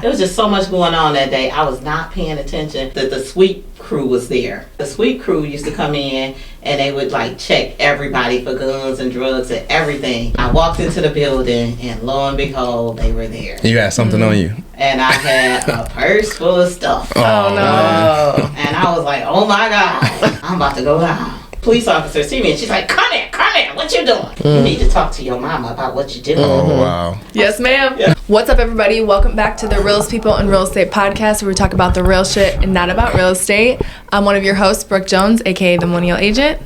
It was just so much going on that day. I was not paying attention that the sweep crew was there. The sweep crew used to come in and they would like check everybody for guns and drugs and everything. I walked into the building and lo and behold, they were there. You had something on you. And I had a purse full of stuff. Oh no. And I was like, oh my God, I'm about to go down. Police officer see me and she's like, come here, what you doing? You need to talk to your mama about what you doing. Oh wow. Yes, ma'am. Yeah. What's up, everybody? Welcome back to the Realest People in Real Estate podcast, where we talk about the real shit and not about real estate. I'm one of your hosts, Brooke Jones, aka the Millennial Agent.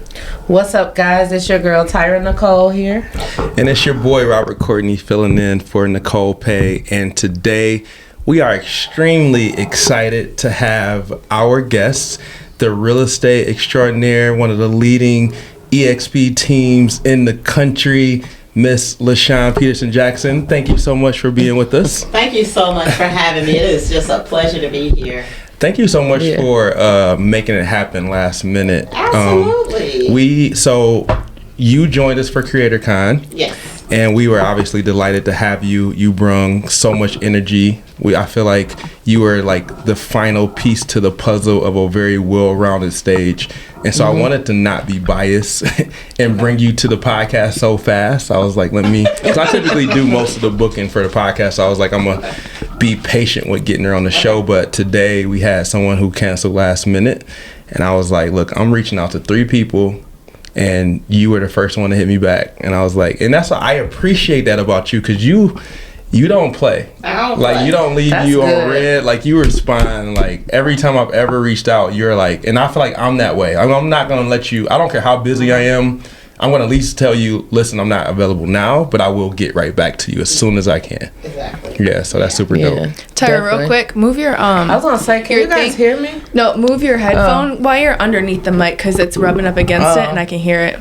What's up, guys? It's your girl Tyra Nicole here. And it's your boy Robert Courtney filling in for Nicole Pay. And today we are extremely excited to have our guests, the real estate extraordinaire, one of the leading EXP teams in the country, Miss LaShawn Peterson Jackson. Thank you so much for being with us. Thank you so much for having me. It is just a pleasure to be here. Thank you so much for making it happen last minute. Absolutely. So you joined us for CreatorCon. Yes. And we were obviously delighted to have you. You brung so much energy. I feel like you were like the final piece to the puzzle of a very well-rounded stage. And so I wanted to not be biased and bring you to the podcast so fast. I was like, because I typically do most of the booking for the podcast. So I was like, I'm going to be patient with getting her on the show. But today we had someone who canceled last minute. And I was like, look, I'm reaching out to 3 people. And you were the first one to hit me back. And I was like, and that's what I appreciate that about you, because you don't play. I don't like play. You don't leave That's you good. on red. Like you respond. Like every time I've ever reached out, you're like, and I feel like I'm that way. I'm not gonna let you. I don't care how busy I am. I'm gonna at least tell you, listen, I'm not available now, but I will get right back to you as soon as I can. Exactly. Yeah. So that's super dope. Tyra, Definitely. real quick, move your I was gonna say, can you guys hear me? No, move your headphone while you're underneath the mic, because it's rubbing up against it and I can hear it.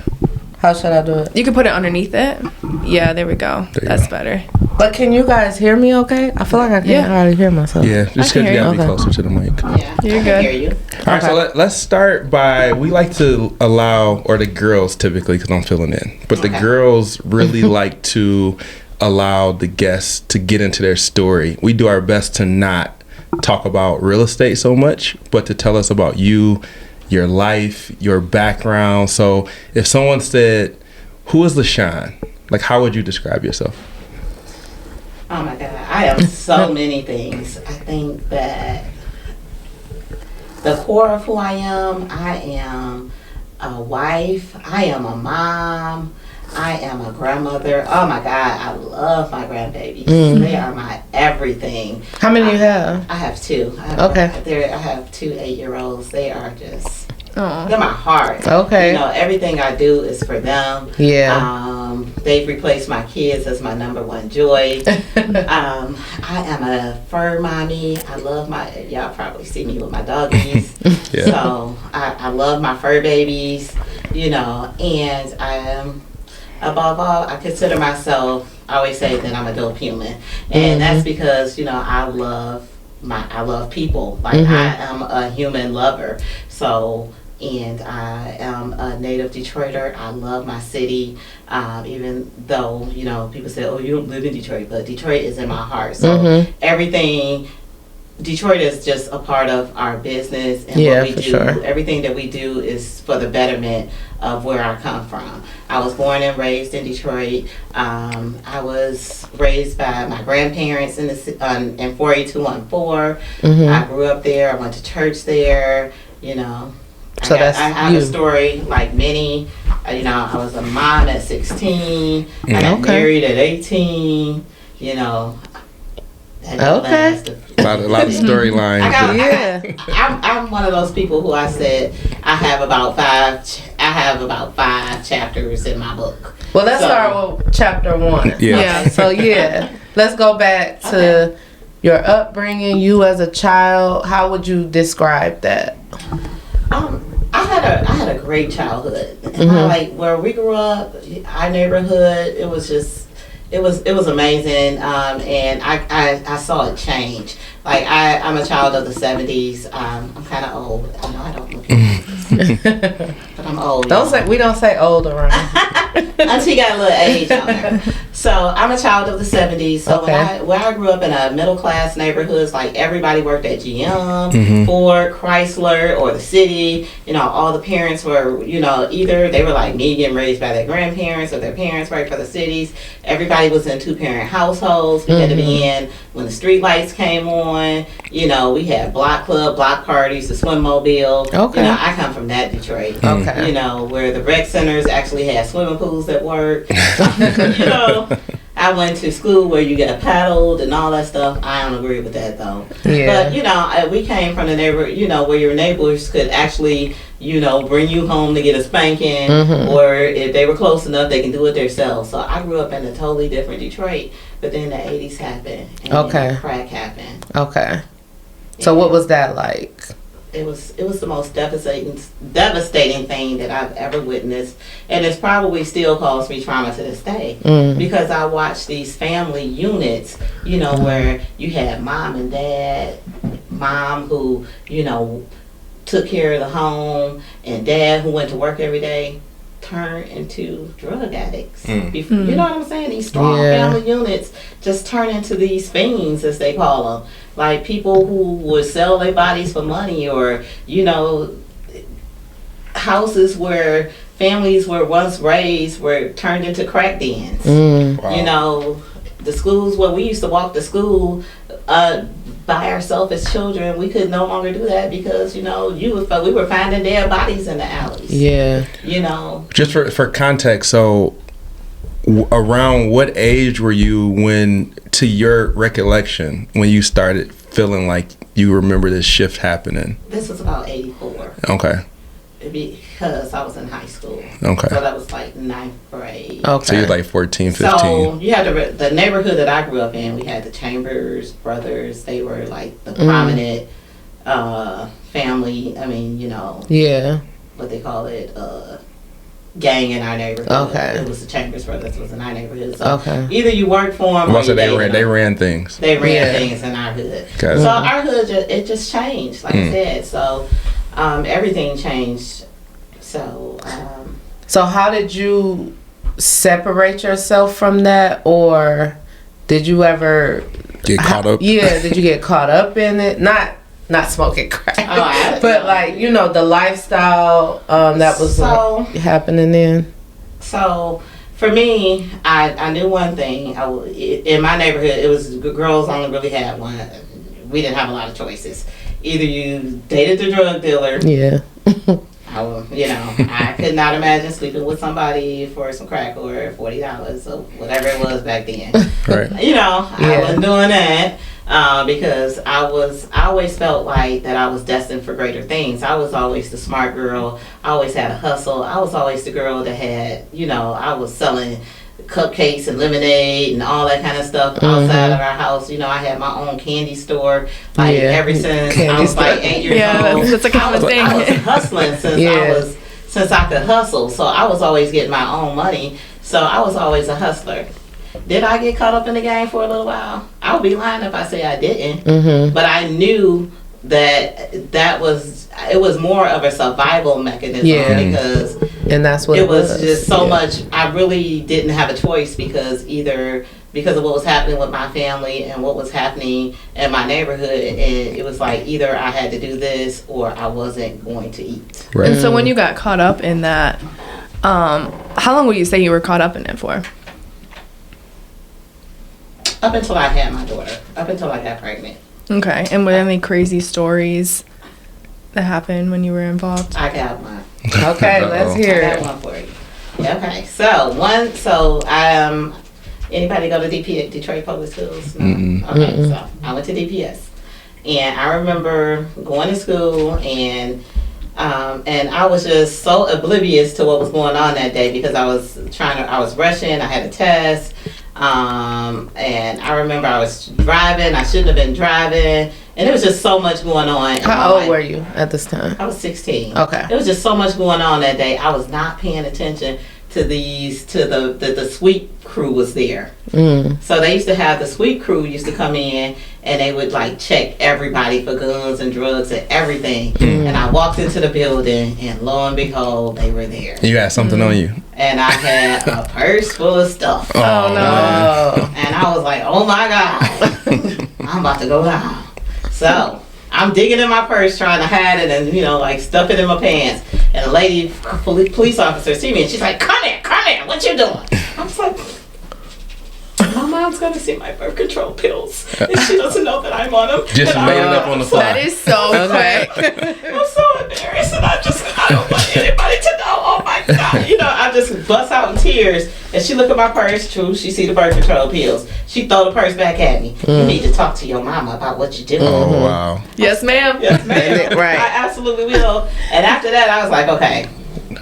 How should I do it? You can put it underneath it. Yeah, there we go. That's better. But can you guys hear me okay? I feel like I can already hear myself. Yeah. Just can because you hear gotta you. be closer to the mic. Yeah, You're I good. can hear you. All right, so let's start by, we like to allow, or the girls typically, because I'm filling in, but the girls really like to allow the guests to get into their story. We do our best to not talk about real estate so much, but to tell us about you, your life, your background. So if someone said, who is LaShawn? Like, how would you describe yourself? Oh my God, I am so many things. I think that the core of who I am a wife, I am a mom, I am a grandmother. Oh my God, I love my grandbabies. They are my everything. How many you have? I have 2. I have 2 8-year-olds. They are just, they're my heart. Okay. You know, everything I do is for them. Yeah. They've replaced my kids as my number one joy. I am a fur mommy. I love y'all probably see me with my doggies. Yeah. So I love my fur babies, you know, and I am, above all, I consider myself, I always say that I'm a dope human. And that's because, you know, I love people. Like I am a human lover. So, and I am a native Detroiter. I love my city, even though, you know, people say, oh, you don't live in Detroit, but Detroit is in my heart. So everything, Detroit is just a part of our business and what we do. Sure. Everything that we do is for the betterment of where I come from. I was born and raised in Detroit. I was raised by my grandparents in 48214. I grew up there. I went to church there, you know. So I have a story like many. You know, I was a mom at 16. I got married at 18. You know. Okay. A lot of storylines. I'm one of those people who I said I have about 5 chapters in my book. Well, let's start with chapter 1. Yeah. So let's go back to your upbringing. You as a child, how would you describe that? I had a great childhood. Like where we grew up, our neighborhood, it was amazing, and I saw it change. Like I'm a child of the 70s. I'm kind of old. I know I don't look it, but I'm old. We don't say old around. Auntie got a little age on her. So I'm a child of the 70s. So Okay. when I grew up in a middle class neighborhoods, like everybody worked at GM, Ford, Chrysler, or the city. All the parents were, either they were like me, getting raised by their grandparents, or their parents worked for the cities. Everybody was in 2-parent households. We had to be in when the street lights came on. We had block club, block parties, the swim mobile. Okay. I come from that Detroit. Okay. Where the rec centers actually had swimming pools at work. I went to school where you got paddled and all that stuff. I don't agree with that though. Yeah. But we came from the neighborhood, where your neighbors could actually, bring you home to get a spanking, or if they were close enough, they can do it themselves. So I grew up in a totally different Detroit. But then the 80s happened, and then crack happened. Okay. So what was that like? It was the most devastating thing that I've ever witnessed, and it's probably still caused me trauma to this day because I watched these family units, where you had mom and dad, mom who took care of the home, and dad who went to work every day turn into drug addicts. You know what I'm saying? These strong family units just turn into these fiends, as they call them. Like people who would sell their bodies for money, or houses where families were once raised were turned into crack dens. Wow. The schools where we used to walk to school by ourselves as children, we could no longer do that because we were finding dead bodies in the alleys. Yeah. Just for context, so around what age were you when, to your recollection, when you started feeling like you remember this shift happening? This was about 84. Okay. Because I was in high school. Okay. So that was like 9th grade. Okay. So you're like 14, 15. So you had the neighborhood that I grew up in, we had the Chambers brothers. They were like the prominent family. I mean, Yeah. what they call it, gang in our neighborhood. Okay. It was the Chambers brothers was in our neighborhood. So Okay. either you worked for them or Also, you dated they them. ran things. They ran Yeah. things in our hood. Okay. So our hood, it just changed, like I said. So everything changed. So So how did you separate yourself from that, or did you ever Get caught up? Yeah, did you get caught up in it? Not smoking crack, but like the lifestyle that was happening then. So for me, I knew one thing. In my neighborhood, it was girls only really had one. We didn't have a lot of choices. Either you dated the drug dealer. Yeah. I could not imagine sleeping with somebody for some crack or $40 or whatever it was back then. Right. I wasn't doing that because I always felt like that I was destined for greater things. I was always the smart girl. I always had a hustle. I was always the girl that had, I was selling cupcakes and lemonade and all that kind of stuff outside of our house. I had my own candy store. Ever since I was like 8 years old. That's a common thing. I was hustling since I could hustle. So I was always getting my own money. So I was always a hustler. Did I get caught up in the game for a little while? I would be lying if I say I didn't. But I knew that it was more of a survival mechanism because and that's what it was just so much. I really didn't have a choice because of what was happening with my family and what was happening in my neighborhood, and it was like either I had to do this or I wasn't going to eat. Right. And so when you got caught up in that, how long would you say you were caught up in it for? Up until I had my daughter. Up until I got pregnant. Okay. And were there any crazy stories that happened when you were involved? I got one. Okay, let's hear I it. got one for you. Okay, anybody go to Detroit Public Schools? No. Okay, so I went to DPS, and I remember going to school and I was just so oblivious to what was going on that day because I was rushing. I had a test. And I remember I was driving. I shouldn't have been driving. And there was just so much going on. How old were you at this time? I was 16. Okay. There was just so much going on that day. I was not paying attention to the sweep crew was there. So they used to have the sweep crew used to come in and they would like check everybody for guns and drugs and everything. And I walked into the building, and lo and behold, they were there. You had something on you. And I had a purse full of stuff. Oh no! And I was like, oh my God, I'm about to go down. So I'm digging in my purse trying to hide it and, like stuff it in my pants. And a lady, police officer, see me and she's like, come here, what you doing? I'm just like, my mom's gonna see my birth control pills and she doesn't know that I'm on them. Just made it up on the fly. That is so quick. I'm so embarrassed and I don't want anybody to know. Oh my God. I just bust out in tears and she look at my purse. True, she see the birth control pills. She throw the purse back at me. You need to talk to your mama about what you do. Oh, wow. Yes, ma'am. Yes, ma'am. Right. I absolutely will. And after that, I was like, okay,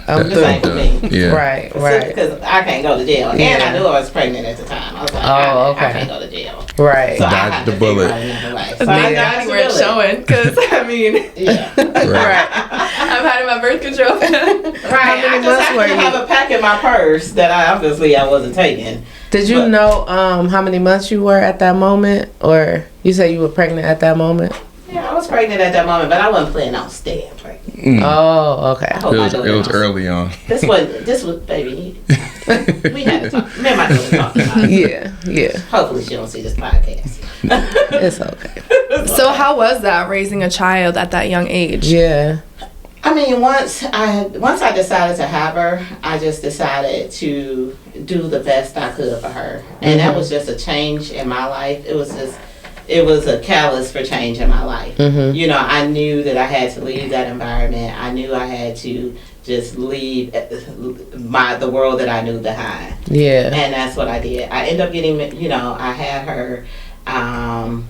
this ain't for me. Yeah. Right. Because I can't go to jail. And Yeah. I knew I was pregnant at the time. I was like, okay. I can't go to jail. Right. So I Dodged had the to figure bullet. out another way. So Thank I God dodged you the weren't bullet. showing, because I mean, Yeah. Right. I'm having my birth control. Right. I just happened to have a pack in my purse that I wasn't taking. Did you know how many months you were at that moment, or you said you were pregnant at that moment? Yeah, I was pregnant at that moment, but I wasn't planning on staying pregnant. Oh, okay. I hope my daughter It was knows. early on. This was baby. We had to talk. Me and my daughter talked about it. Yeah. Hopefully she don't see this podcast. It's okay. So how was that, raising a child at that young age? Yeah. I mean, once I decided to have her, I just decided to do the best I could for her, and that was just a change in my life. It was a catalyst for change in my life. I knew that I had to leave that environment. I knew I had to just leave the world that I knew behind. Yeah. And that's what I did. I ended up getting, I had her. I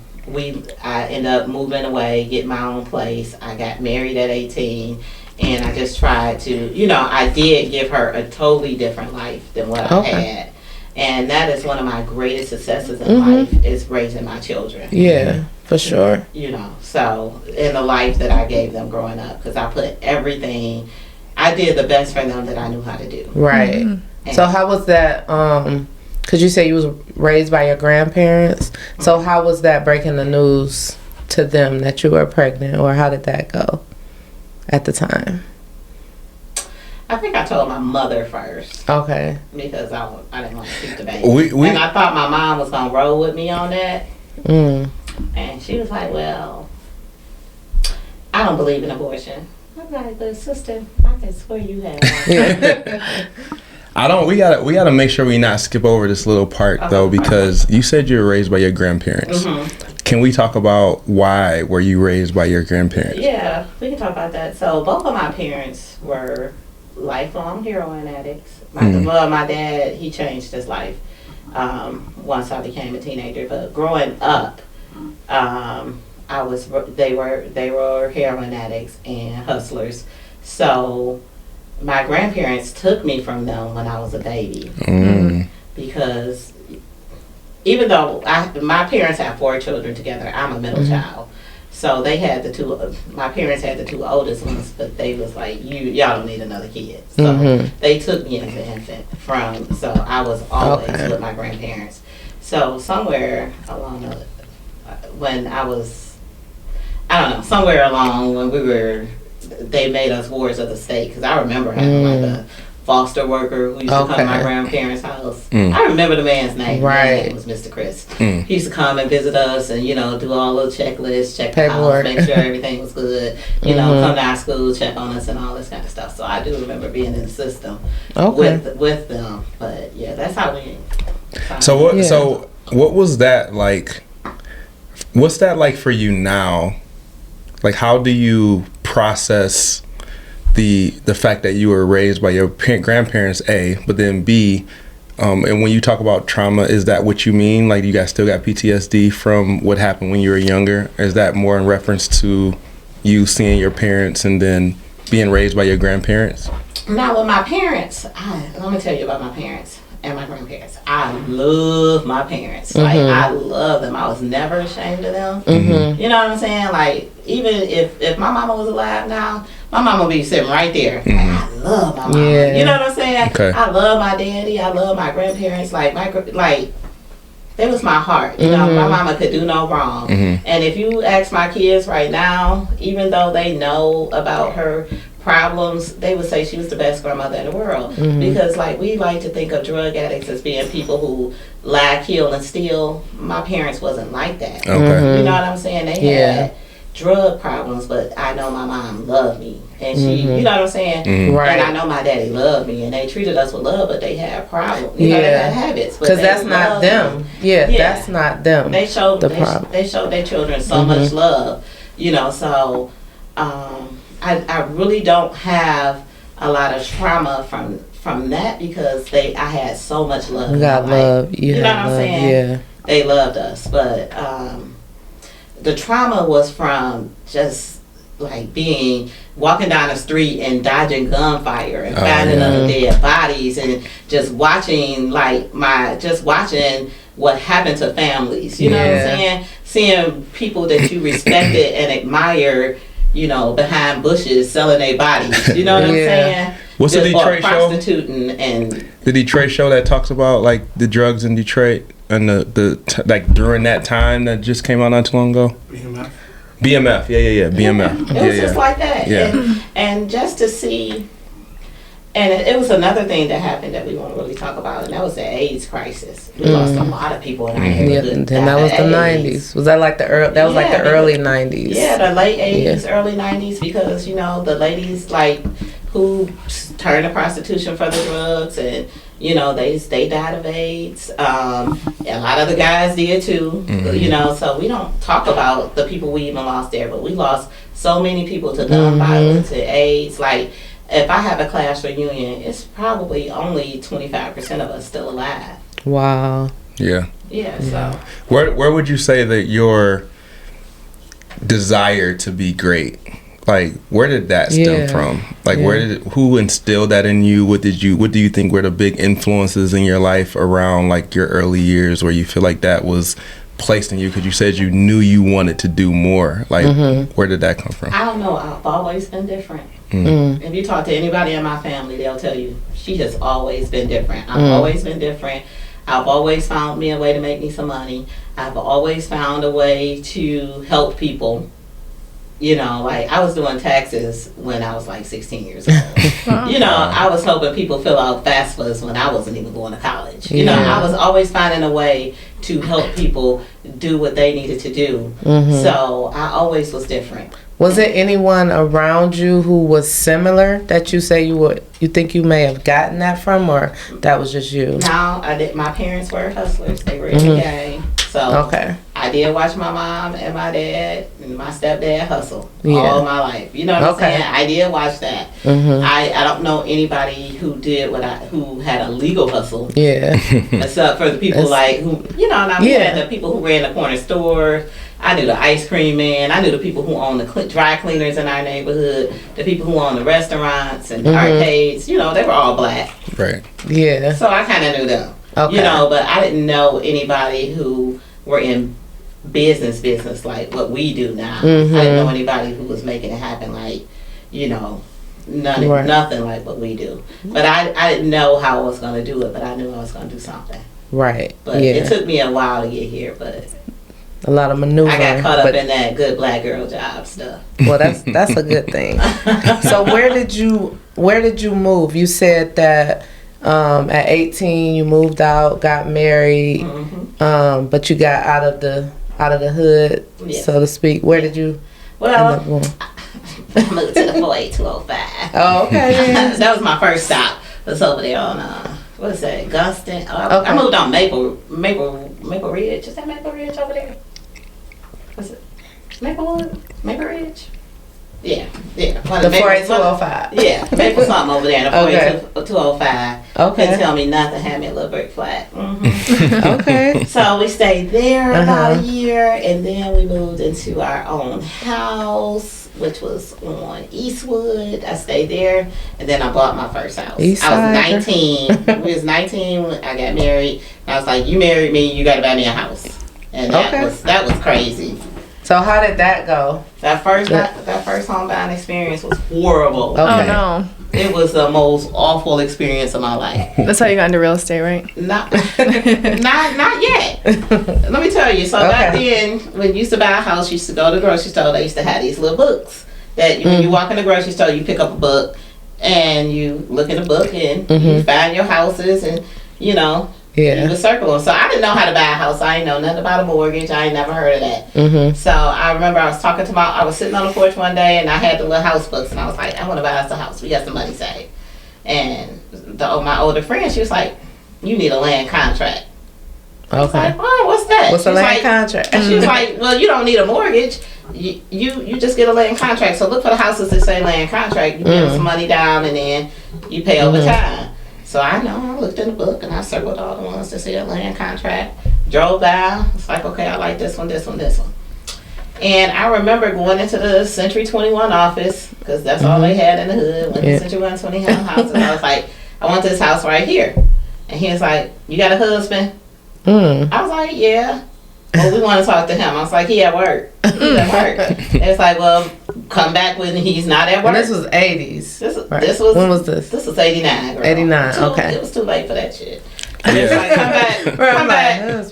ended up moving away, getting my own place. I got married at 18, and I just tried to, I did give her a totally different life than what I had. And that is one of my greatest successes in life, is raising my children. Yeah, for sure. So in the life that I gave them growing up, because I put everything, I did the best for them that I knew how to do. Right. So how was that, because you said you was raised by your grandparents, so how was that breaking the news to them that you were pregnant, or how did that go at the time? I think I told my mother first. Okay. Because I didn't want to keep the baby. And I thought my mom was going to roll with me on that. And she was like, well, I don't believe in abortion. I'm like, but sister, I can swear you have one. I don't. We gotta make sure we not skip over this little part though, because you said you were raised by your grandparents. Can we talk about why were you raised by your grandparents? Yeah, we can talk about that. So both of my parents were lifelong heroin addicts. My dad, he changed his life once I became a teenager. But growing up, they were heroin addicts and hustlers. So my grandparents took me from them when I was a baby, because even though my parents had 4 children together, I'm a middle child. So they had my parents had the 2 oldest ones, but they was like, y'all don't need another kid. So they took me as an infant so I was always with my grandparents. So somewhere along when they made us wards of the state, because I remember having like a foster worker who used to come to my grandparents' house. I remember the man's name. His name was Mr. Chris. He used to come and visit us and, do all the checklists, check the house, make sure everything was good, come to our school, check on us and all this kind of stuff. So I do remember being in the system with them. But yeah, that's how we... So what was that like? What's that like for you now? Like, how do you process the fact that you were raised by your grandparents, A, but then B, and when you talk about trauma, is that what you mean? Like, you guys still got PTSD from what happened when you were younger? Or is that more in reference to you seeing your parents and then being raised by your grandparents? Now, with my parents, let me tell you about my parents and my grandparents. I love my parents. Like, I love them. I was never ashamed of them. You know what I'm saying? Like, even if my mama was alive now, my mama would be sitting right there. Like, I love my mama. You know what I'm saying? Okay. I love my daddy. I love my grandparents. Like, they was my heart. You know, my mama could do no wrong. And if you ask my kids right now, even though they know about her problems, they would say she was the best grandmother in the world. Because like we like to think of drug addicts as being people who lie, kill, and steal. My parents wasn't like that. Okay. You know what I'm saying? They had drug problems, but I know my mom loved me, and she, you know what I'm saying? Right. And I know my daddy loved me, and they treated us with love, but they had problems. You know, they had habits. Because that's not them. Yeah, that's not them. They showed the they showed their children so much love. You know, so I really don't have a lot of trauma from that because I had so much love. You got love. You know what I'm saying? Yeah. They loved us, but the trauma was from just like walking down the street and dodging gunfire and finding other dead bodies and just watching what happened to families. You know what I'm saying? Seeing people that you respected and admired, you know, behind bushes selling their bodies. You know what I'm saying? What's the Detroit show? Prostituting and the Detroit show that talks about like the drugs in Detroit and the like during that time that just came out not too long ago. BMF, yeah, BMF. It was just like that. Yeah. And just to see, and it was another thing that happened that we won't really talk about, and that was the AIDS crisis. We lost a lot of people in our neighborhood. And that was the 90s. Was that like the early? That was like the early 90s. Yeah, the late 80s, early 90s, because you know the ladies like who turned to prostitution for the drugs, and you know they died of AIDS. A lot of the guys did too. You know, so we don't talk about the people we even lost there, but we lost so many people to gun violence and AIDS. Like if I have a class reunion, it's probably only 25% of us still alive. Wow. Yeah. Yeah. So where would you say that your desire to be great, like where did that stem from? Like who instilled that in you? What do you think were the big influences in your life around like your early years where you feel like that was placed in you? Because you said you knew you wanted to do more. Like where did that come from? I don't know. I've always been different. If you talk to anybody in my family, they'll tell you she has always been different. I've always been different. I've always found me a way to make me some money. I've always found a way to help people. You know, like I was doing taxes when I was like 16 years old. You know, I was helping people fill out FAFSAs when I wasn't even going to college. You know, I was always finding a way to help people do what they needed to do. So I always was different. Was there anyone around you who was similar that you say you think you may have gotten that from, or that was just you? No, I did. My parents were hustlers. They were in the gang. So I did watch my mom and my dad and my stepdad hustle all my life. You know what I'm saying? I did watch that. I don't know anybody who who had a legal hustle. Yeah. Except for the people like who, you know, and we had the people who ran the corner store. I knew the ice cream man. I knew the people who owned the dry cleaners in our neighborhood. The people who owned the restaurants and the arcades. You know, they were all black. Right. Yeah. So I kind of knew them. Okay. You know, but I didn't know anybody who were in business like what we do now. I didn't know anybody who was making it happen like, you know, nothing like what we do. But I didn't know how I was going to do it, but I knew I was going to do something. Right. But it took me a while to get here, but a lot of maneuvering. I got caught up in that good black girl job stuff. Well, that's a good thing. So where did you move? You said that at 18 you moved out, got married, but you got out of the hood, so to speak. Where did you end up going? I moved to the 48205. Oh, okay. That was my first stop. It was over there on what is that, Gunston? I moved on Maple Ridge. Is that Maple Ridge over there? What's it? Maplewood? Maple Ridge? Yeah. The 48205. Yeah, Maple something over there in the 48205. Okay. Couldn't tell me nothing. Had me a little brick flat. Okay. So we stayed there about a year, and then we moved into our own house, which was on Eastwood. I stayed there, and then I bought my first house. I was 19. We was 19 when I got married. And I was like, "You married me, you got to buy me a house," and that was crazy. So how did that go? That first home buying experience was horrible. Okay. Oh no. It was the most awful experience of my life. That's how you got into real estate, right? Not yet. Let me tell you. So back then, when you used to buy a house, you used to go to the grocery store. They used to have these little books that when you walk in the grocery store, you pick up a book and you look in the book and you find your houses and you would circle them. So I didn't know how to buy a house. I didn't know nothing about a mortgage. I ain't never heard of that. So I remember I was sitting on the porch one day and I had the little house books and I was like, I want to buy us a house. We got some money saved. And my older friend, she was like, you need a land contract. I was like, oh, what's that? What's a land contract? And she was like, well, you don't need a mortgage. You just get a land contract. So look for the houses that say land contract. You put some money down and then you pay over time. So I looked in the book and I circled all the ones that said land contract. Drove down. It's like, okay, I like this one, this one, this one. And I remember going into the Century 21 office because that's all they had in the hood. Went to Century 121 house and I was like, I want this house right here. And he was like, you got a husband? I was like, yeah. Well, we want to talk to him. I was like, he at work. He's at work. And it's like, well, come back when he's not at work. And this was 80s. This was when was this? This was 89. Girl. 89. Okay. It was too late for that shit. And it's like,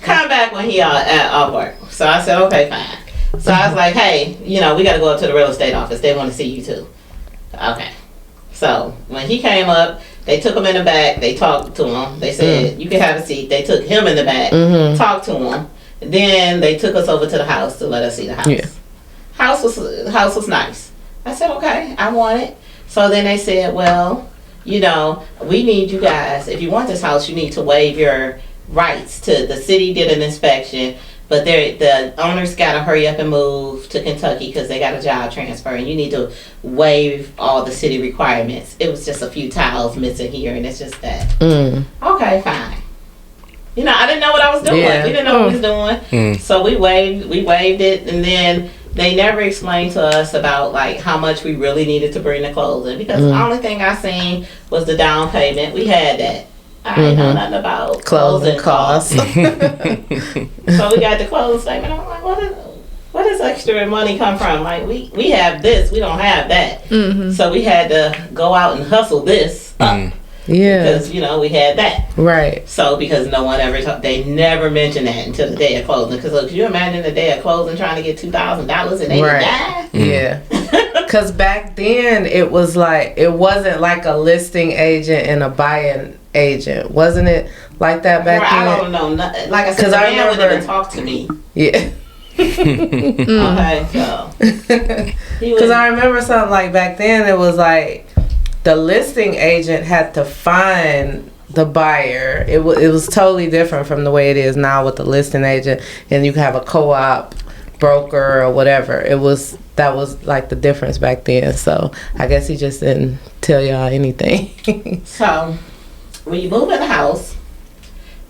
come back when he at work. So I said, okay, fine. So I was like, hey, we got to go up to the real estate office. They want to see you too. Okay. So when he came up, they took him in the back. They talked to him. They said, you can have a seat. They took him in the back, talked to him. Then they took us over to the house to let us see the house. Yeah. House was nice. I said, okay, I want it. So then they said, well, we need you guys. If you want this house, you need to waive your rights to the city did an inspection, but the owners got to hurry up and move to Kentucky because they got a job transfer, and you need to waive all the city requirements. It was just a few tiles missing here, and it's just that. Okay, fine. I didn't know what I was doing. Yeah. We didn't know what we was doing. So we waived it, and then they never explained to us about like how much we really needed to bring the closing because the only thing I seen was the down payment. We had that. I didn't know nothing about closing costs. So we got the closing statement. I'm like, what does extra money come from? Like we have this, we don't have that. So we had to go out and hustle this up. Yeah, because we had that right. So because no one they never mentioned that until the day of closing. Because could you imagine the day of closing trying to get $2,000 and they die? Yeah, because back then it was like it wasn't like a listing agent and a buying agent, wasn't it? Like that back then. I don't know. Like I said, the man wouldn't even talk to me. Yeah. Okay, so because I remember something like back then it was like. The listing agent had to find the buyer. It was totally different from the way it is now with the listing agent, and you can have a co-op broker or whatever. That was like the difference back then. So I guess he just didn't tell y'all anything. So when you move in the house,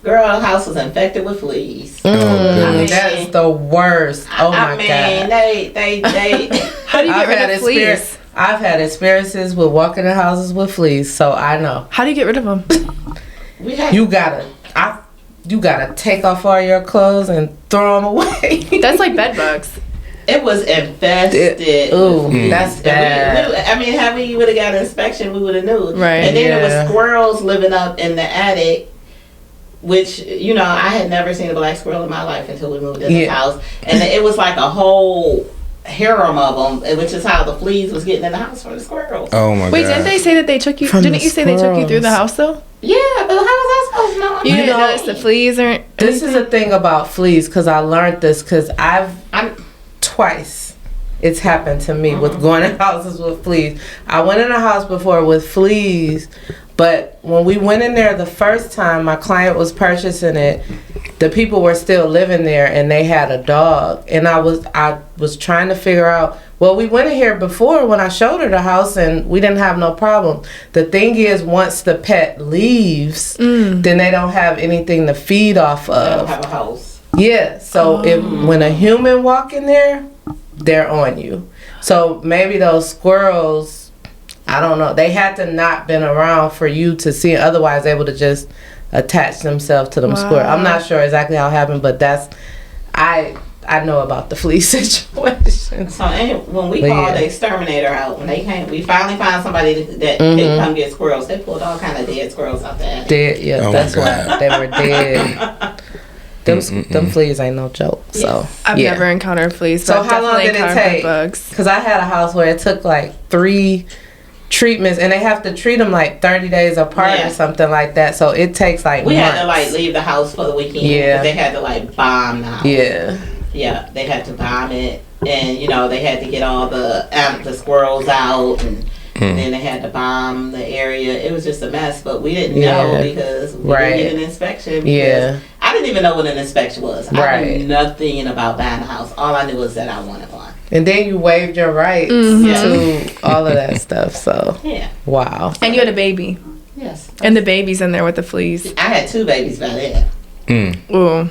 girl, the house was infected with fleas. That is the worst. Oh my God. They. How do you get rid of fleas? I've had experiences with walking in houses with fleas, so I know. How do you get rid of them? You gotta take off all your clothes and throw them away. That's like bed bugs. It was infested. That's bad. Had we would have got an inspection, we would have knew. Right. And then there was squirrels living up in the attic, which I had never seen a black squirrel in my life until we moved in this house, and it was like a whole harem of them, which is how the fleas was getting in the house from the squirrels. Oh my God! Wait, didn't they say that they took you? Didn't you say they took you through the house though? Yeah, but how was I supposed to know? You didn't notice the fleas or? This is the thing about fleas because I learned this because I'm twice. It's happened to me with going in houses with fleas. I went in a house before with fleas, but when we went in there the first time, my client was purchasing it. The people were still living there, and they had a dog. And I was trying to figure out. Well, we went in here before when I showed her the house, and we didn't have no problem. The thing is, once the pet leaves, then they don't have anything to feed off of. They don't have a house. Yeah. So when a human walk in there, they're on you. So maybe those squirrels, I don't know. They had to not been around for you to see. Otherwise, they would have just attach themselves to them squirrels. I'm not sure exactly how it happened, but I know about the flea situation. So and when we But called yeah. the exterminator out, when they came, we finally found somebody that could come get squirrels. They pulled all kind of dead squirrels out there. Dead, yeah, Oh my that's God. why they were dead. Them fleas ain't no joke. So I've yeah. never encountered fleas. So But I've how long definitely did it encountered take? bugs. Because I had a house where it took like 3 treatments, and they have to treat them like 30 days apart Yeah. or something like that. So it takes like We months. had to like leave the house for the weekend. Yeah. 'Cause they had to like bomb the house. Yeah. Yeah, they had to bomb it, and you know they had to get all the squirrels out, and then they had to bomb the area. It was just a mess, but we didn't know Yeah. because we Right. didn't get an inspection. Because Yeah. I didn't even know what an inspection was. I Right. knew nothing about buying a house. All I knew was that I wanted one. And then you waived your rights Yeah. to all of that stuff. So Yeah. wow. And you had a baby. Yes. And the baby's in there with the fleas. I had 2 babies by then. Ooh.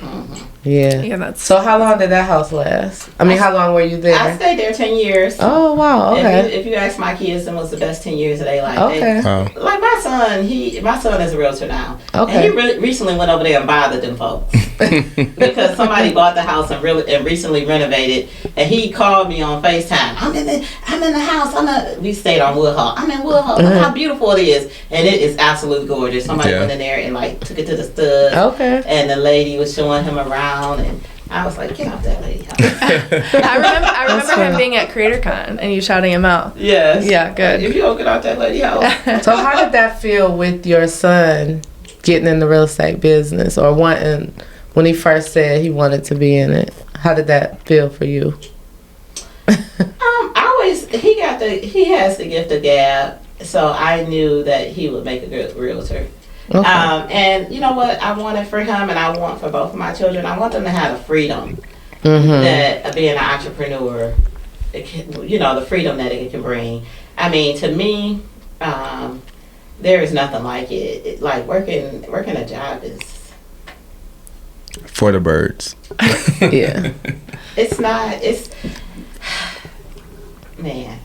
Yeah. Yeah, that's... So how long did that house last? I mean, how long were you I there? stayed there 10 years. Oh wow. Okay. If you ask my kids, it was the best 10 years of their life. Okay. Wow. Like my son is a realtor now. Okay. And he recently went over there and bothered them folks because somebody bought the house and recently renovated. And he called me on FaceTime. I'm in the house. We stayed on Woodhull. I'm in Woodhull. Look how beautiful it is, and it is absolutely gorgeous. Somebody Yeah. went in there and like took it to the stud. Okay. And the lady was showing him around, and I was like, "Get off that lady house." I remember him being at CreatorCon and you shouting him out. Yes. Yeah, good. If you don't get off that lady house. So how did that feel with your son getting in the real estate business, or wanting, when he first said he wanted to be in it? How did that feel for you? He has the gift of gab, so I knew that he would make a good realtor. Okay. And you know what I wanted for him, and I want for both of my children, I want them to have the freedom Mm-hmm. that being an entrepreneur, the freedom that it can bring. I mean, to me, there is nothing like it. Like working a job is, For the birds. Yeah. it's not, man,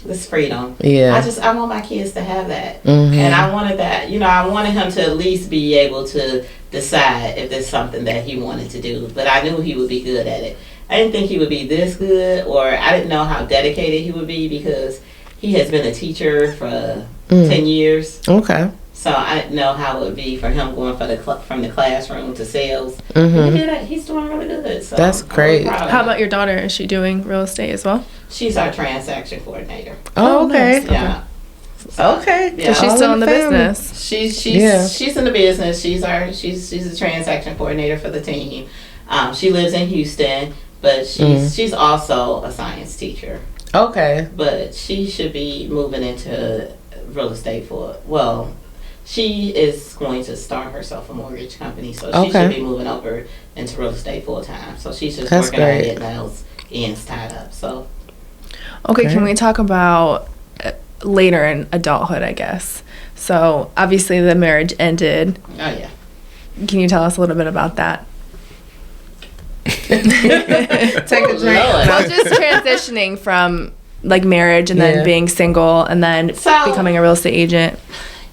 it's freedom. Yeah. I want my kids to have that. Mhm. And I wanted that, I wanted him to at least be able to decide if there's something that he wanted to do. But I knew he would be good at it. I didn't think he would be this good, or I didn't know how dedicated he would be, because he has been a teacher for 10 years. Okay. So I didn't know how it would be for him going from the classroom to sales. Mhm. He did it. He's doing really good. So That's I'm great. really proud of How him. about your daughter? Is she doing real estate as well? She's our transaction coordinator. Oh, okay. nice. Yeah. So, Okay. Yeah. She's All still in the family. business. She's Yeah. she's in the business. She's the transaction coordinator for the team. She lives in Houston, but she's also a science teacher. Okay. But she should be moving into real estate she is going to start herself a mortgage company, so she Okay. should be moving over into real estate full time. So she's just That's working on great. getting those ends tied up. So Okay, Okay. can we talk about later in adulthood, I guess? So obviously the marriage ended. oh yeah. Can you tell us a little bit about that? Take a drink. Lord. Well, just transitioning from like marriage and Yeah. then being single and then So- becoming a real estate agent.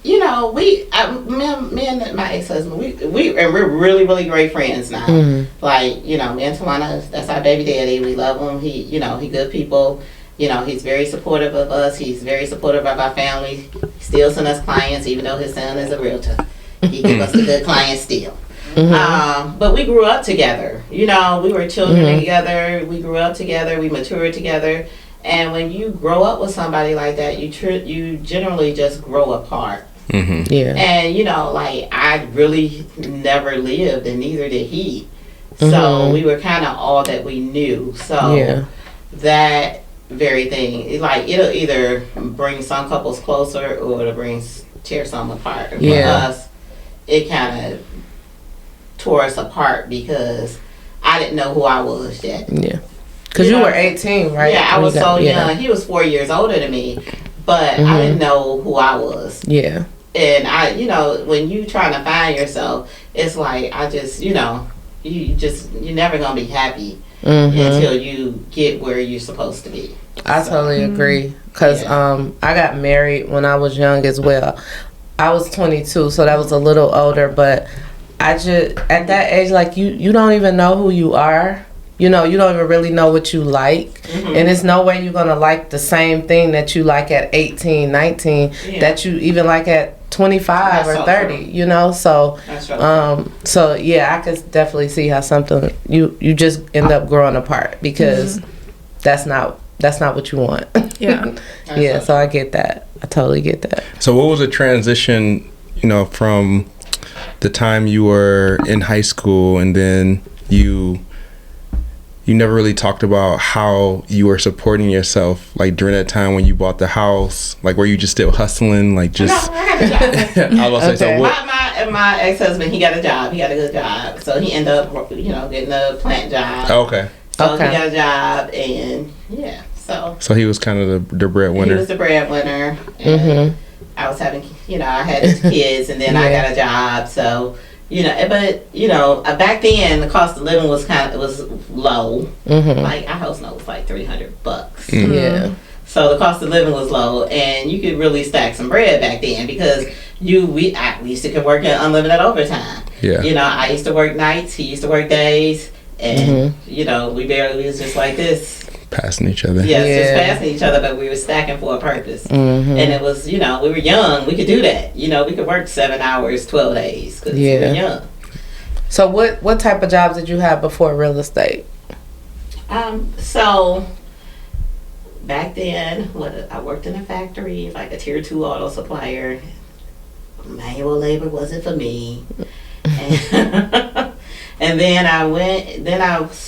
Me and my ex-husband, we're really, really great friends now. Mhm. Like, me and Tawana, that's our baby daddy. We love him. He good people. He's very supportive of us. He's very supportive of our family. He still sends us clients, even though his son is a realtor. He gives us the good clients still. But we grew up together. We were children together. We grew up together. We matured together. And when you grow up with somebody like that, you generally just grow apart. Mm-hmm. Yeah. And I really never lived, and neither did he. So we were kind of all that we knew. So Yeah. that very thing, it'll either bring some couples closer or it'll tear some apart. And Yeah. for us, it kind of tore us apart because I didn't know who I was yet. Yeah. Because you were 18, right? Yeah, I When was you so got- young. He was 4 years older than me, but I didn't know who I was. Yeah. And when you trying to find yourself, it's like you're never gonna be happy until you get where you're supposed to be. I totally agree. Because I got married when I was young as well. I was 22, so that was a little older. But I just, at that age, like, you don't even know who you are you don't even really know what you like. And there's no way you're gonna like the same thing that you like at 18, 19 that you even like at 25 or 30, so so yeah, I could definitely see how something you just end up growing apart because that's not what you want. Yeah, so I get that. I totally get that. So what was the transition, from the time you were in high school and then you never really talked about how you were supporting yourself, like during that time when you bought the house, like were you just still hustling, like just? No, I had a job. I was about to say, so what? My ex-husband, he got a job. He got a good job, so he ended up, getting a plant job. Okay. So he got a job, and So he was kind of the breadwinner. He was the breadwinner. And I was having, I had kids, and then I got a job. So, but back then the cost of living was low. Like our house note was like $300. Yeah. So the cost of living was low, and you could really stack some bread back then because we used to work in unlimited overtime. Yeah. I used to work nights. He used to work days, and we was just like this. Passing each other. Yes, just passing each other, but we were stacking for a purpose. And it was, we were young. We could do that. We could work 7 hours, 12 days because we were young. So what type of jobs did you have before real estate? So back then, I worked in a factory, like a tier 2 auto supplier. Manual labor wasn't for me. And then I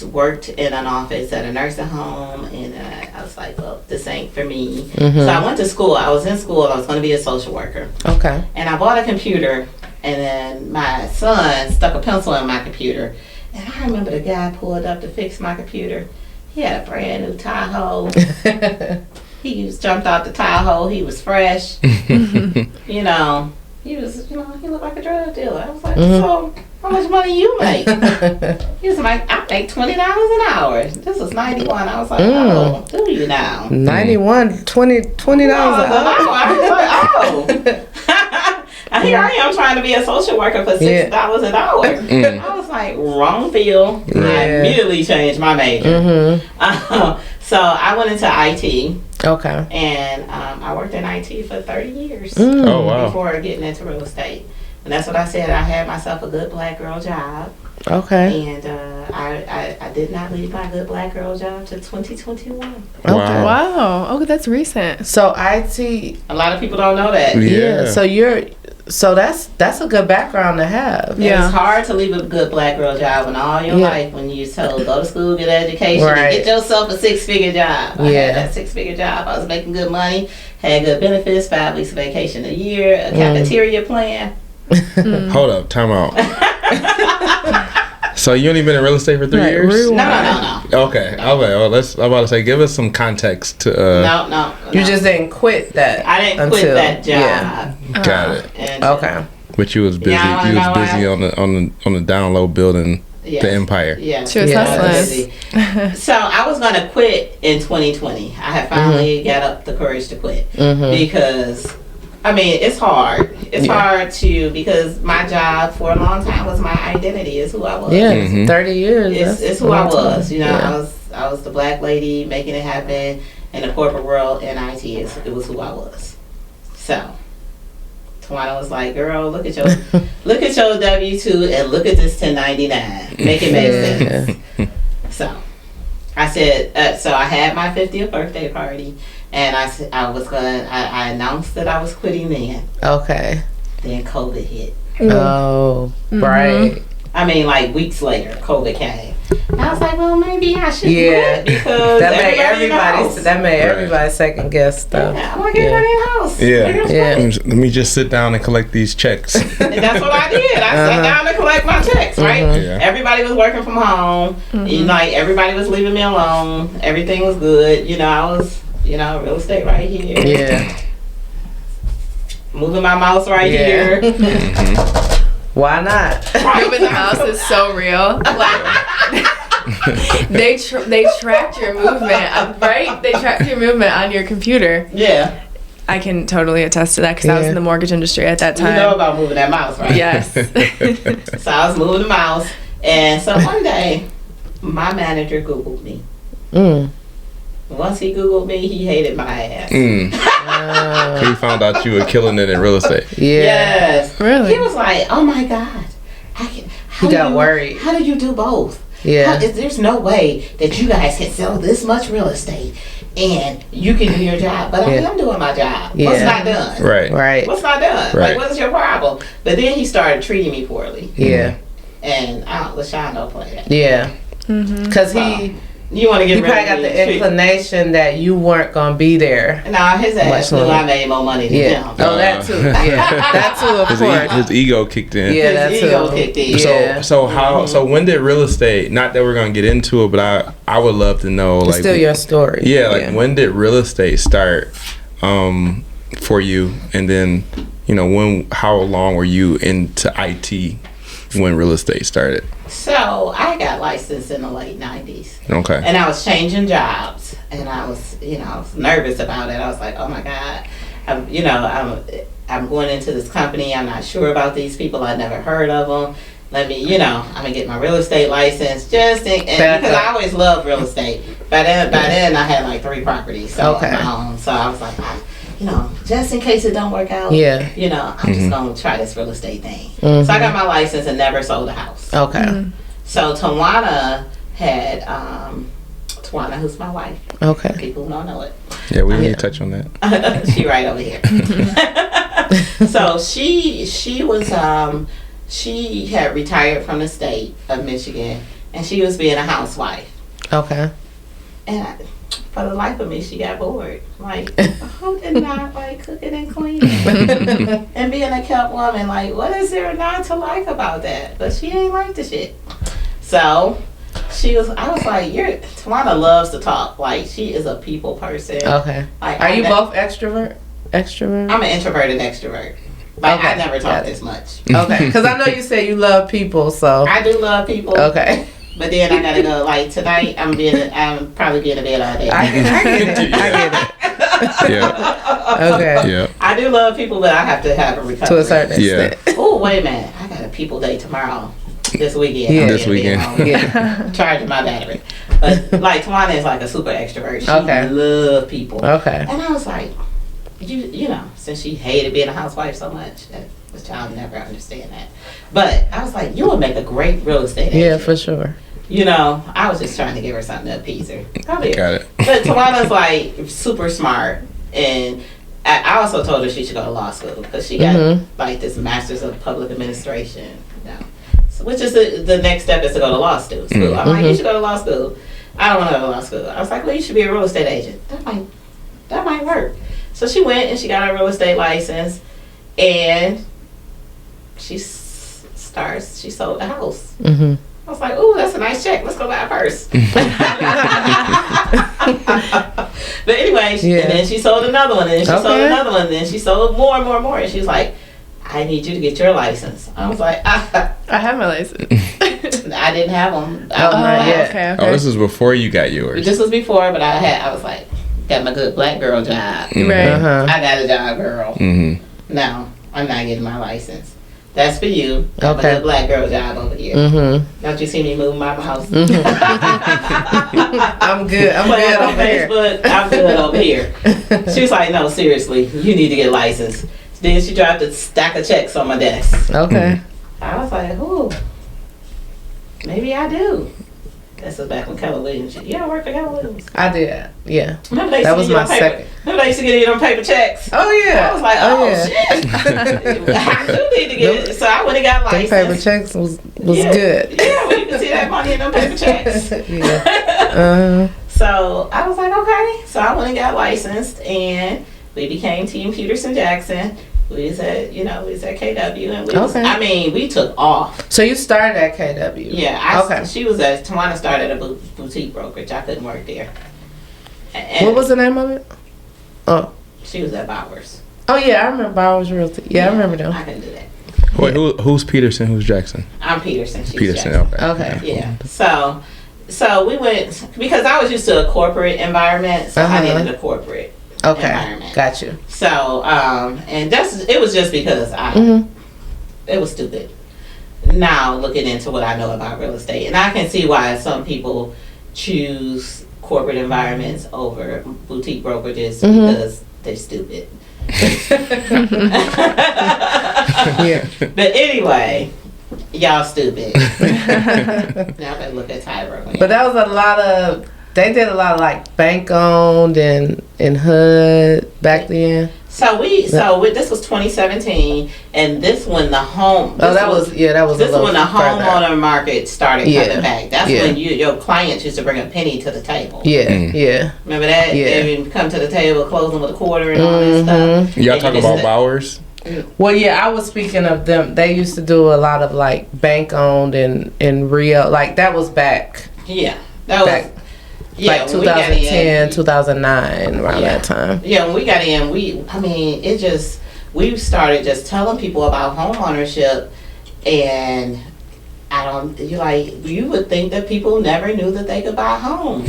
worked in an office at a nursing home, and I was like, well, this ain't for me. So I went to school. I was in school. I was going to be a social worker. Okay. And I bought a computer, and then my son stuck a pencil in my computer. And I remember the guy pulled up to fix my computer. He had a brand new Tahoe. He jumped out the Tahoe. He was fresh. He was, he looked like a drug dealer. I was like, so how much money you make? He was like, I make $20 an hour. This was 91. I was like, oh, do you now? 91, $20 an hour. I was like, oh. Here I am trying to be a social worker for $6 an hour. I was like, wrong field. I immediately changed my major. So I went into IT. Okay. And I worked in IT for 30 years. Oh, wow. Before getting into real estate. And that's what I said. I had myself a good black girl job. Okay. And I did not leave my good black girl job till 2021. Okay. Wow. Okay, that's recent. So IT. A lot of people don't know that. Yeah. So that's a good background to have. Yeah. It's hard to leave a good black girl job in all your life when you're told go to school, get an education, and get yourself a 6-figure job. I had that 6-figure job. I was making good money, had good benefits, 5 weeks of vacation a year, a cafeteria plan. Hold up, time out. So you only been in real estate for 3 years? No. Okay. I'm about to say, give us some context to. No. You just didn't quit that. I didn't quit that job. Yeah. Got it. And Okay. But you was busy. You was busy on the down low building the empire. Yeah. She was hustling. So I was gonna quit in 2020. I had finally got up the courage to quit because. I mean, it's hard. It's hard because my job for a long time was my identity. Is who I was. Yeah, 30 years. It's who I was. I was the black lady making it happen in the corporate world, and IT. It was who I was. So, Tawana was like, "Girl, look at your W-2 and look at this 1099. Make it make sense." So, I said. So I had my 50th birthday party. And I announced that I was quitting then. Okay. Then COVID hit. Oh, right. I mean, like weeks later, COVID came. And I was like, well, maybe I should quit because that made everybody second guess stuff. Yeah, I'm like, everybody in the house. Yeah. Let me just sit down and collect these checks. And that's what I did. I sat down and collect my checks, right? Yeah. Everybody was working from home. Like, everybody was leaving me alone. Everything was good. I was... real estate right here. Yeah. Moving my mouse right here. Why not? Moving the mouse is so real. Like, they tracked your movement, right? They tracked your movement on your computer. Yeah. I can totally attest to that because I was in the mortgage industry at that time. You know about moving that mouse, right? Yes. So I was moving the mouse, and so one day, my manager Googled me. Mm. Once he Googled me, he hated my ass. He found out you were killing it in real estate. Yeah. Yes. Really? He was like, oh my God. He got worried. How did you do both? Yeah. There's no way that you guys can sell this much real estate and you can do your job. But I am doing my job. Yeah. What's not done? Right. What's not done? Right. Like, what's your problem? But then he started treating me poorly. Yeah. And LaShawn don't play that. Yeah. Mm-hmm. Because You want to get he rid probably of got me the and treat- inclination that you weren't gonna be there. Nah, his ass knew I made more money than Yeah. him. Oh, that too. Yeah. That too, of course. His ego kicked in. Yeah, that His too. ego kicked in. Yeah. So when did real estate? Not that we're gonna get into it, but I would love to know. It's Like, still your story. yeah, like when did real estate start for you? And then how long were you into IT when real estate started? So I got licensed in the late 90s. Okay. And I was changing jobs, and I was nervous about it. I was like, oh my God, I'm going into this company. I'm not sure about these people. I never heard of them. I'm gonna get my real estate license because I always loved real estate. By then I had like 3 properties. So, Okay. So I was like, just in case it don't work out. Yeah. I'm just gonna try this real estate thing. Mm-hmm. So I got my license and never sold a house. Okay. Mm-hmm. So Tawana had Tawana, who's my wife. Okay. People don't know it. Yeah, we need to touch on that. She right over here. So she was she had retired from the state of Michigan, and she was being a housewife. Okay. And for the life of me, she got bored. Like, who did not like cooking and cleaning and being a kept woman? Like, what is there not to like about that? But she ain't like the shit. So I was like, Tawana loves to talk. Like, she is a people person. Okay. Like, Are you both extrovert? I'm an introvert and extrovert. Like, Okay. I never talk this much. Okay. Because I know you said you love people, so. I do love people. Okay. But then I gotta go. Like, tonight, I'm probably being in bed all day. I get it. I get it. Yeah. Okay. Yeah. I do love people, but I have to have a recovery. To a certain Yeah. extent. Oh, wait a minute. I got a people day tomorrow. This weekend. Yeah. I'm This being weekend. home. Yeah. Charging my battery. But, like, Tawana is like a super extrovert. She Okay. love people. Okay. And I was like, since she hated being a housewife so much, which I'll never understand that. But I was like, you would make a great real estate agent. Yeah, for sure. I was just trying to give her something to appease her. Probably. Got it. But Tawana's like super smart, and I also told her she should go to law school because she got like this master's of public administration. Which is the next step is to go to law school. I'm like, you should go to law school. I don't want to go to law school. I was like, well, you should be a real estate agent. That might work. So she went and she got her real estate license, and she sold the house. Mm-hmm. I was like, ooh, that's a nice check. Let's go buy a purse. But anyway, and then she sold another one, and then she sold another one, and then she sold more and more and more. And she was like, I need you to get your license. I was like, I have my license. I didn't have them. Okay. Oh, this is before you got yours. This was before, but I was like, got my good black girl job. Right. Uh-huh. I got a job, girl. Mm-hmm. No, I'm not getting my license. That's for you. I have a Okay. good black girl job over here. Mm-hmm. Don't you see me moving my mouse? I'm good. I'm Put good it on over here. Facebook. I'm good over here. She was like, no, seriously, you need to get licensed. Then she dropped a stack of checks on my desk. Okay. I was like, ooh, maybe I do. This was back when Keller Williams. You ever work for Keller Williams? I did. Yeah. Remember they That used was to get my you them paper- second. Remember they used to get you them paper checks? Oh yeah. I was like, yeah. shit. I do need to get it. So I went and got Them paper licensed. checks was Yeah. good. Yeah, well, you can see that money in them paper checks. Yeah. So I was like, okay. So I went and got licensed, and we became Team Peterson Jackson. We was at KW, and we took off. So you started at KW. Yeah, she was at Tawana started a boutique brokerage. I couldn't work there. And What was the name of it? Oh. she was at Bowers. Oh yeah, I remember Bowers Realty. Yeah, I remember them. I couldn't do that. Wait, who's Peterson? Who's Jackson? I'm Peterson. She's Peterson. Jackson. Okay. Yeah. So we went because I was used to a corporate environment, so I needed a corporate environment. Got you. So, and it was just because it was stupid. now looking into what I know about real estate, and I can see why some people choose corporate environments over boutique brokerages because they're stupid. Yeah. But anyway, y'all stupid. Now I better look at Tyra. But that was a lot of. They did a lot of like bank owned and HUD back then. So this was 2017, and this when the home. That was This when the homeowner market started coming back. That's when your clients used to bring a penny to the table. Yeah. Remember that? Yeah. They would come to the table, closing with a quarter and all that stuff. Y'all talking about Bowers? Well, yeah, I was speaking of them. They used to do a lot of like bank owned and real. Like that was back. Yeah, that was. Yeah, like 2010, 2009, around that time. Yeah, when we got in, we started just telling people about home ownership, and you would think that people never knew that they could buy homes.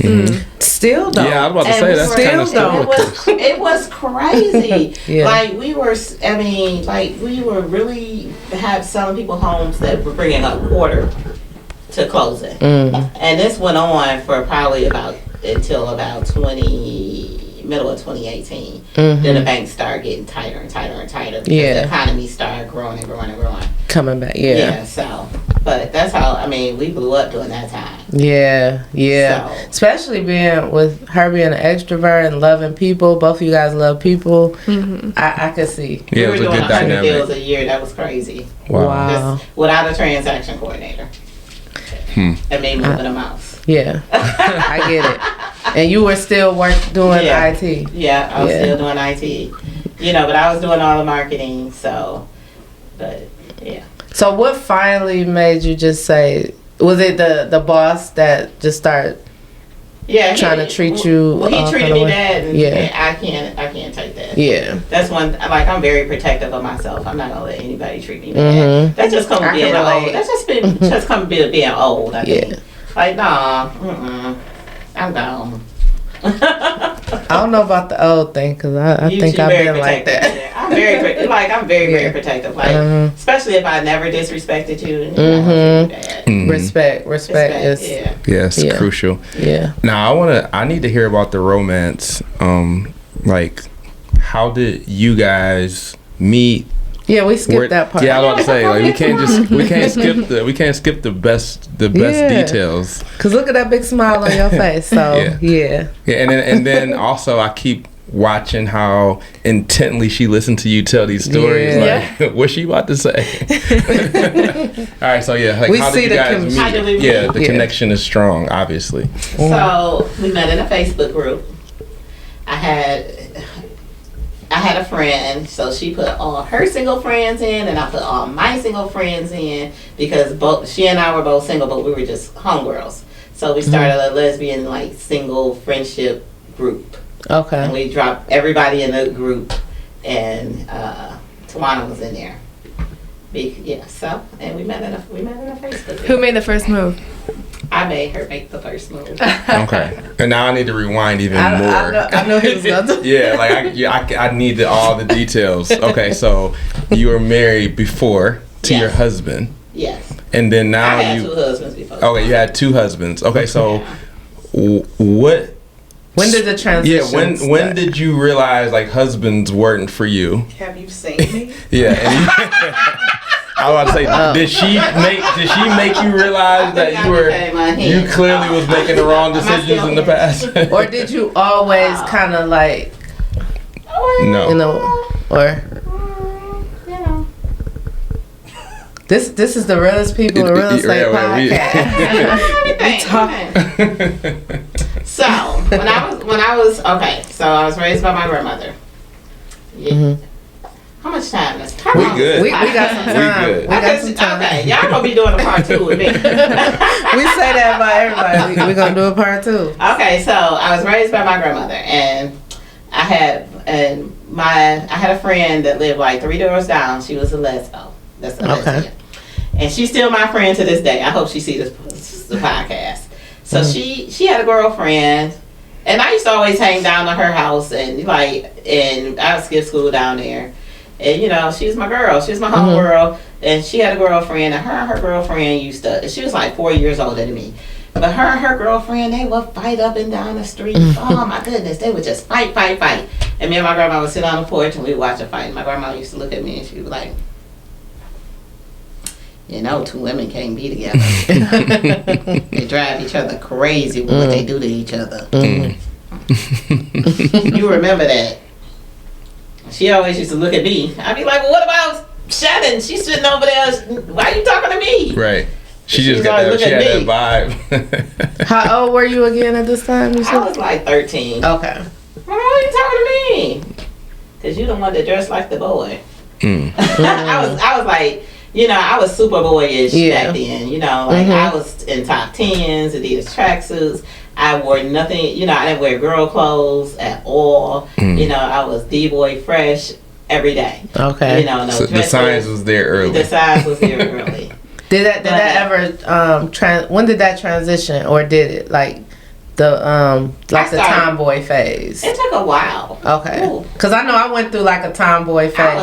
Still don't. Yeah, I was about to say that's kind of stupid. It was crazy. Yeah. Like we were really selling people homes that were bringing up quarter to closing. And this went on for probably until about middle of 2018. Then the banks started getting tighter and tighter and tighter because the economy started growing and growing and growing. Coming back, So, but that's how, we blew up during that time. Yeah. So. Especially with her being an extrovert and loving people. Both of you guys love people. I could see. Yeah, we were it was a doing good 100 dynamic. deals a year. That was crazy. Wow. Just without a transaction coordinator. And me moving a mouse. Yeah, I get it. And you were still doing IT. Yeah, I was still doing IT. But I was doing all the marketing. So what finally made you just say? Was it the boss that just started? Yeah, trying to treat you. Well, he treated me bad, and I can't take that. Yeah, that's one. I'm very protective of myself. I'm not gonna let anybody treat me bad. That's just come being old. That's just come being old. I think. Nah, I'm gone. I don't know about the old thing because I think I've been like that. I'm very very protective. Especially if I never disrespected you. Respect is it's crucial. Yeah. Now I need to hear about the romance. How did you guys meet? Yeah, we skipped that part. Yeah, I was about to say we can't skip the best details. Cause look at that big smile on your face. So yeah, and then also I keep watching how intently she listened to you tell these stories. What's she about to say? All right, so we how see did you guys meet? The connection is strong, obviously. So we met in a Facebook group. I had a friend, so she put all her single friends in, and I put all my single friends in because she and I were both single, but we were just homegirls. So we started a lesbian single friendship group. Okay. And we dropped everybody in the group, and Tawana was in there. And we met in a Facebook group. Who made the first move? I made her make the first move. Okay. And now I need to rewind even more. I know he was going to. I need all the details. Okay, so you were married before to your husband. Yes. And then now I had 2 husbands before. Okay, you had 2 husbands. Okay, so what? When did the transition start? When did you realize husbands weren't for you? Have you seen me? I was about to say, did she make you realize that you clearly was making the wrong decisions in the past? Or did you always kind of no. This is the realest people in real estate podcast. So when I was so I was raised by my grandmother. Yeah. How much time is? We good. We got some time. We got some time. Okay, y'all gonna be doing a part 2 with me. We say that about everybody. We gonna do a part 2. Okay, so I was raised by my grandmother, and I had a friend that lived 3 doors down. She was a lesbo. That's a lesbian. And she's still my friend to this day. I hope she sees the podcast. So she had a girlfriend, and I used to always hang down to her house, and I would skip school down there. And you know, she's my girl. She's my homegirl, and she had a girlfriend, and her girlfriend used to. She was like 4 years older than me, but her and her girlfriend, they would fight up and down the street. Oh my goodness, they would just fight. And me and my grandma would sit on the porch and we'd watch a fight. My grandma used to look at me and she was like, you know, two women can't be together. They drive each other crazy with what they do to each other. You remember that? She always used to look at me. I'd be like, well, what about Shannon? She's sitting over there. Why are you talking to me? Right. She just got that. She had that vibe. How old were you again at this time? You said? I was like 13. Okay. Why are you talking to me? Because you the one that dressed like the boy. I was like, you know, I was super boyish back then. You know, like I was in top 10s, Adidas tracksuits. I wore nothing, you know, I didn't wear girl clothes at all. You know, I was D-boy fresh every day. Okay. You know, no so the signs was there early. The signs was there early. Did that ever when did that transition, or did it like the tomboy phase? It took a while. Okay. Because I know I went through like a tomboy phase. I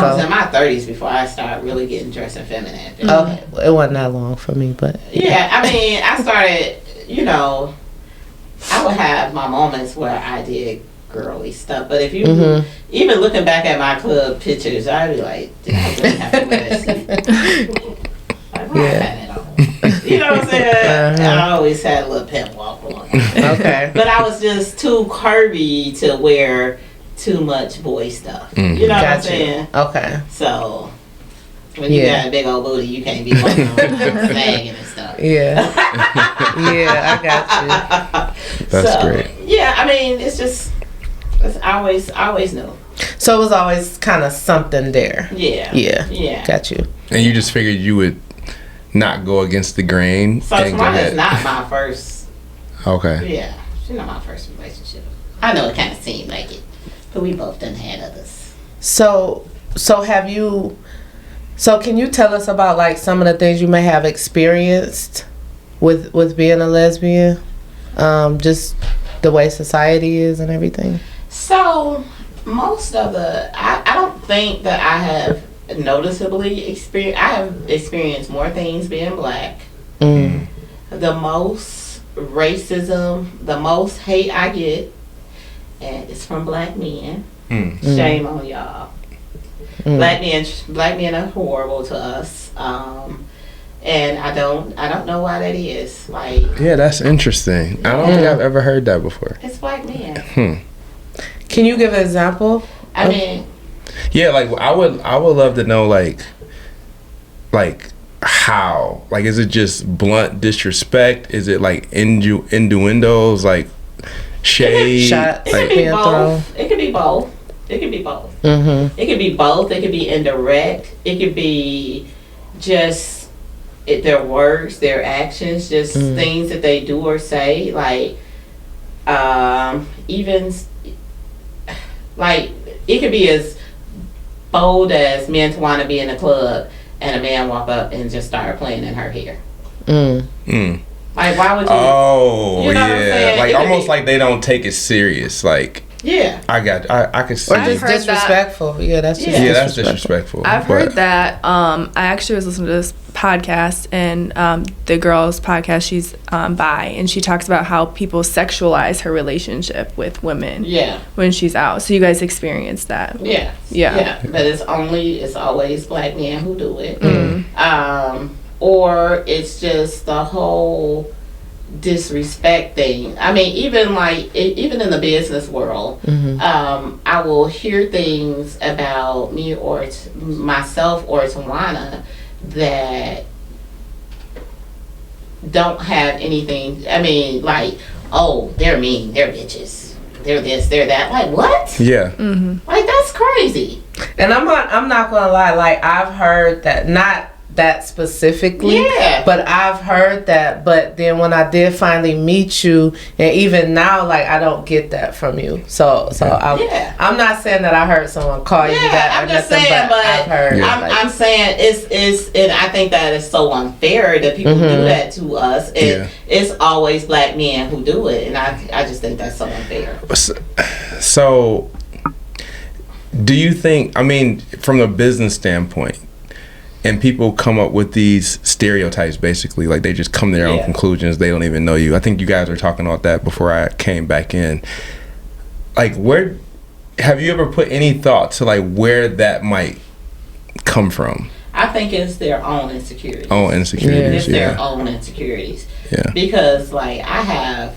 was in my 30s before I started really getting dressed and feminine. Okay. Well, it wasn't that long for me, but yeah, I mean, I started, you know, I would have my moments where I did girly stuff, but if you even looking back at my club pictures, I'd be like, did I really have to wear this? Like, why I had it on? You know what I'm saying? I always had a little pimp walk on. Okay. But I was just too curvy to wear too much boy stuff. You know what I'm saying? Okay. So when you got a big old booty, you can't be walking around sagging and stuff. Yeah. Yeah, I got you. That's great. Yeah, I mean, I always knew. So it was always kind of something there. Yeah. Yeah. Got you. And you just figured you would not go against the grain. So Tamara is not my first. Okay. Yeah, she's not my first relationship. I know it kind of seemed like it, but we both done had others. So have you? So can you tell us about like some of the things you may have experienced with being a lesbian? Just the way society is and everything. So most of I don't think that I have noticeably experienced. I have experienced more things being black. The most racism, the most hate I get, and it's from black men. Shame on y'all. Black men are horrible to us. And I don't know why that is. Like, yeah, that's interesting. I don't think I've ever heard that before. It's black men. Can you give an example? I mean, yeah, like I would love to know like how, like, is it just blunt disrespect? Is it like innuendos, like shade? It could be both. It could be both. It could be both. It could be both. It could be indirect. It could be just their words, their actions, just things that they do or say. Like, even like it could be as bold as men to want to be in a club and a man walk up and just start playing in her hair. Like, why would you? Oh, you know what I'm yeah, saying? like almost like they don't take it serious. Like, yeah, I could see. Or just disrespectful. That. Yeah, that's just yeah, that's disrespectful. I've heard that. I actually was listening to this podcast, and the girl's podcast, she's bi, and she talks about how people sexualize her relationship with women. Yeah. When she's out. So you guys experienced that. Yeah. Yeah. But it's always black men who do it. Or it's just the whole disrespect thing. I mean, even in the business world, I will hear things about me or myself or Tawana that don't have anything. I mean, like, oh, they're mean, they're bitches, they're this, they're that. Like, what? Yeah. Like, that's crazy. And I'm not gonna lie. Like, I've heard that, not that specifically, but I've heard that. But then when I did finally meet you, and even now, like, I don't get that from you. So I'm not saying that I heard someone call you that. I'm just saying, but I've heard. I'm saying it's and I think that is so unfair that people do that to us. And it's always black men who do it, and I just think that's so unfair. So, Do you think, I mean, from a business standpoint, and people come up with these stereotypes, basically, like they just come to their own conclusions. They don't even know you. I think you guys were talking about that before I came back in. Like, where have you ever put any thought to like where that might come from? I think it's their own insecurities. It's their own insecurities. Yeah. Because I have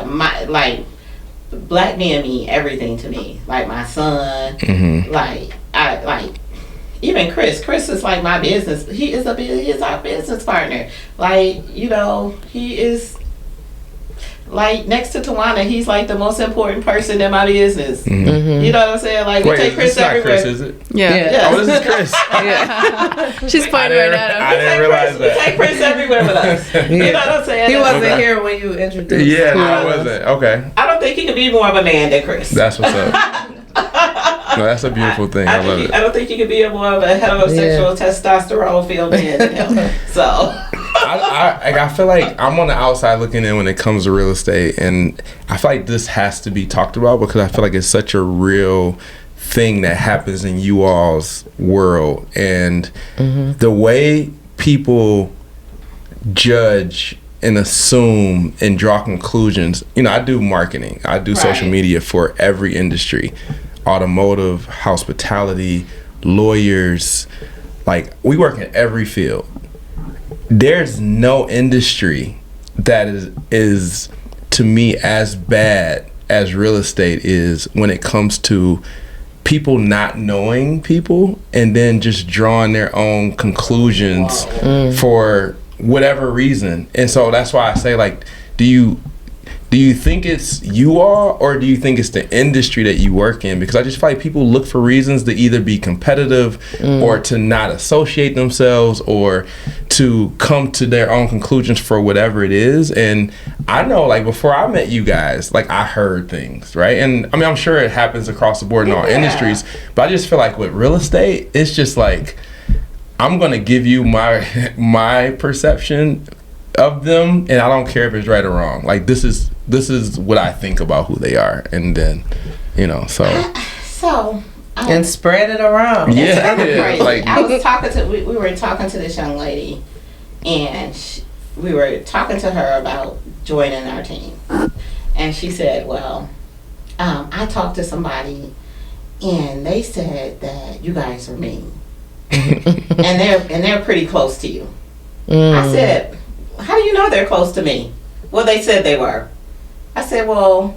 my black men mean everything to me. Like my son. Even Chris is like my business. He is our business partner. He is like next to Tawana. He's like the most important person in my business. You know what I'm saying? Like, we take Chris everywhere. Chris, is it? Yeah. Oh, this is Chris. She's pointing right at him. I didn't realize that. We take Chris everywhere with us. You know what I'm saying? He wasn't here when you introduced. Yeah, no, I wasn't. Okay. I don't think he could be more of a man than Chris. That's what's up. No, that's a beautiful thing. I love it. I don't think you could be more of a heterosexual testosterone-filled man than him. So I feel like I'm on the outside looking in when it comes to real estate, and I feel like this has to be talked about because I feel like it's such a real thing that happens in you all's world, and the way people judge and assume and draw conclusions. I do marketing. I do social media for every industry. Automotive, hospitality, lawyers. Like, we work in every field. There's no industry that is to me as bad as real estate is when it comes to people not knowing people and then just drawing their own conclusions for whatever reason. And so that's why I say, like, do you think it's you all, or do you think it's the industry that you work in? Because I just feel like people look for reasons to either be competitive or to not associate themselves or to come to their own conclusions for whatever it is. And I know, like, before I met you guys, like, I heard things, right? And I mean, I'm sure it happens across the board in all industries, but I just feel like with real estate, it's just like, I'm gonna give you my perception of them, and I don't care if it's right or wrong. Like, this is what I think about who they are, and then and spread it around. Yeah, like, I was talking to we were talking to this young lady, and we were talking to her about joining our team, and she said, "Well, I talked to somebody, and they said that you guys are mean." and they're pretty close to you. I said, "How do you know they're close to me?" "Well, they said they were." I said, "Well,"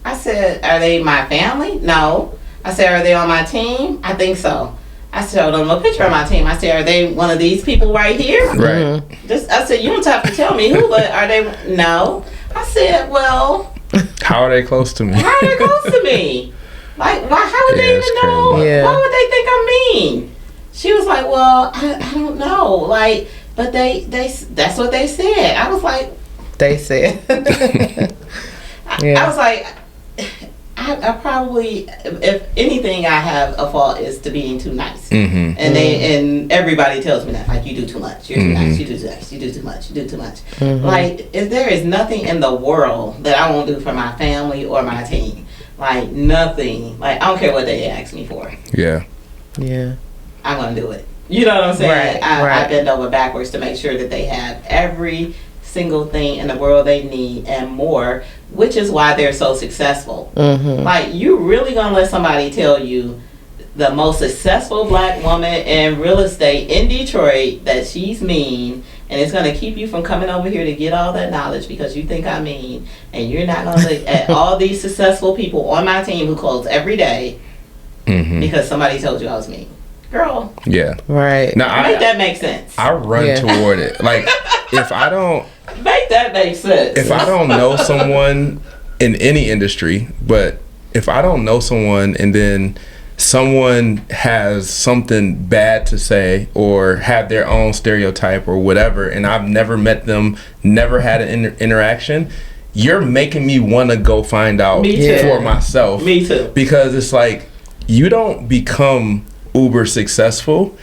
I said, "Are they my family?" "No." I said, "Are they on my team?" "I think so." I showed them a picture of my team. I said, "Are they one of these people right here?" Right. I said, "You don't have to tell me who, but are they?" "No." I said, "Well, how are they close to me?" How are they close to me? Like, why? How would they even know? Yeah. Why would they think I'm mean? She was like, "Well, I don't know. Like, but they that's what they said." I was like, "They said." I was like, I probably, if anything, I have a fault is to being too nice. And everybody tells me that, like, you do too much. You're too nice. You do too nice. You do too much. You do too much. Like, if there is nothing in the world that I won't do for my family or my team. Like, nothing. Like, I don't care what they ask me for. Yeah. I'm gonna do it. You know what I'm saying? Right, I bend over backwards to make sure that they have every single thing in the world they need and more, which is why they're so successful. Like, you really gonna let somebody tell you the most successful black woman in real estate in Detroit that she's mean, and it's going to keep you from coming over here to get all that knowledge because you think I'm mean, and you're not going to look at all these successful people on my team who close every day because somebody told you I was mean. Girl. Yeah. Right. Now, make that make sense. I run toward it. Like, if I don't... Make that make sense. If I don't know someone in any industry, but if I don't know someone and then someone has something bad to say or have their own stereotype or whatever, and I've never met them, never had an interaction, you're making me want to go find out for myself. Me too. Because it's like, you don't become uber successful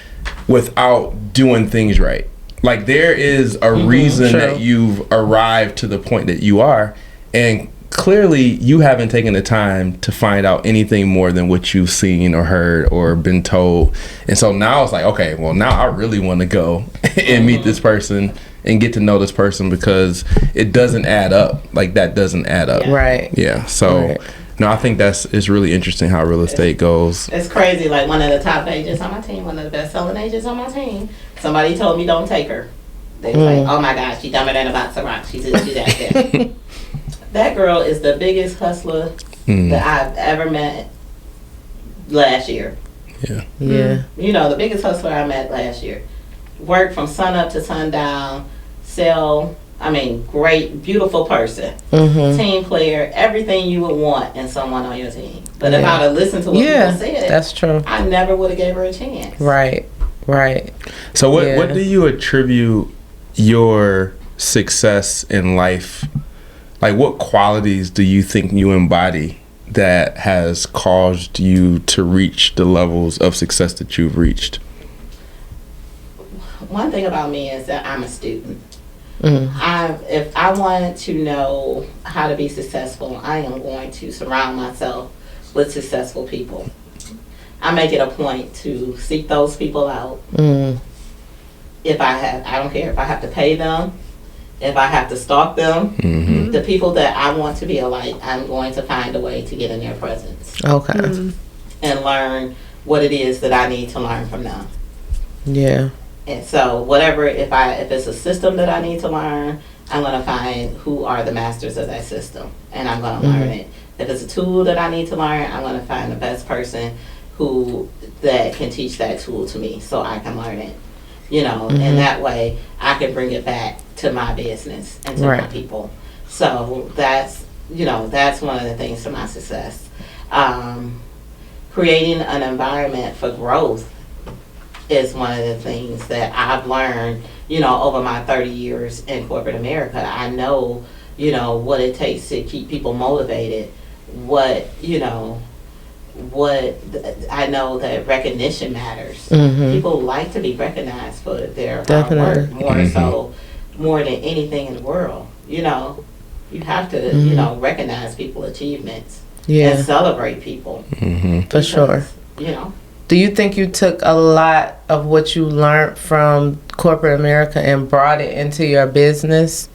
without doing things right. Like, there is a reason that you've arrived to the point that you are, and clearly you haven't taken the time to find out anything more than what you've seen or heard or been told. And so now it's like, okay, well, now I really want to go and meet this person and get to know this person, because it doesn't add up. Like, that doesn't add up. Right. Yeah. So, no, I think it's really interesting how real estate goes. It's crazy. Like, one of the top agents on my team, one of the best selling agents on my team, somebody told me don't take her. They was like, oh my gosh, she's dumber than a box of rocks. She's that. That girl is the biggest hustler that I've ever met last year. Yeah. Yeah. You know, the biggest hustler I met last year. Worked from sun up to sundown, great, beautiful person, team player, everything you would want in someone on your team. But if I'd have listened to what people said, that's true. I never would have gave her a chance. Right. So what do you attribute your success in life? Like, what qualities do you think you embody that has caused you to reach the levels of success that you've reached? One thing about me is that I'm a student. If I wanted to know how to be successful, I am going to surround myself with successful people. I make it a point to seek those people out. If I don't care if I have to pay them, if I have to stalk them, the people that I want to be alike, I'm going to find a way to get in their presence. Okay. And learn what it is that I need to learn from them. Yeah. And so whatever, if it's a system that I need to learn, I'm going to find who are the masters of that system, and I'm going to learn it. If it's a tool that I need to learn, I'm going to find the best person that can teach that tool to me so I can learn it. You know, and that way I can bring it back to my business and to my people. So that's one of the things to my success. Creating an environment for growth is one of the things that I've learned, over my 30 years in corporate America. I know, what it takes to keep people motivated, I know that recognition matters. People like to be recognized for their hard work more than anything in the world. You have to, recognize people's achievements and celebrate people. For sure. Do you think you took a lot of what you learned from corporate America and brought it into your business?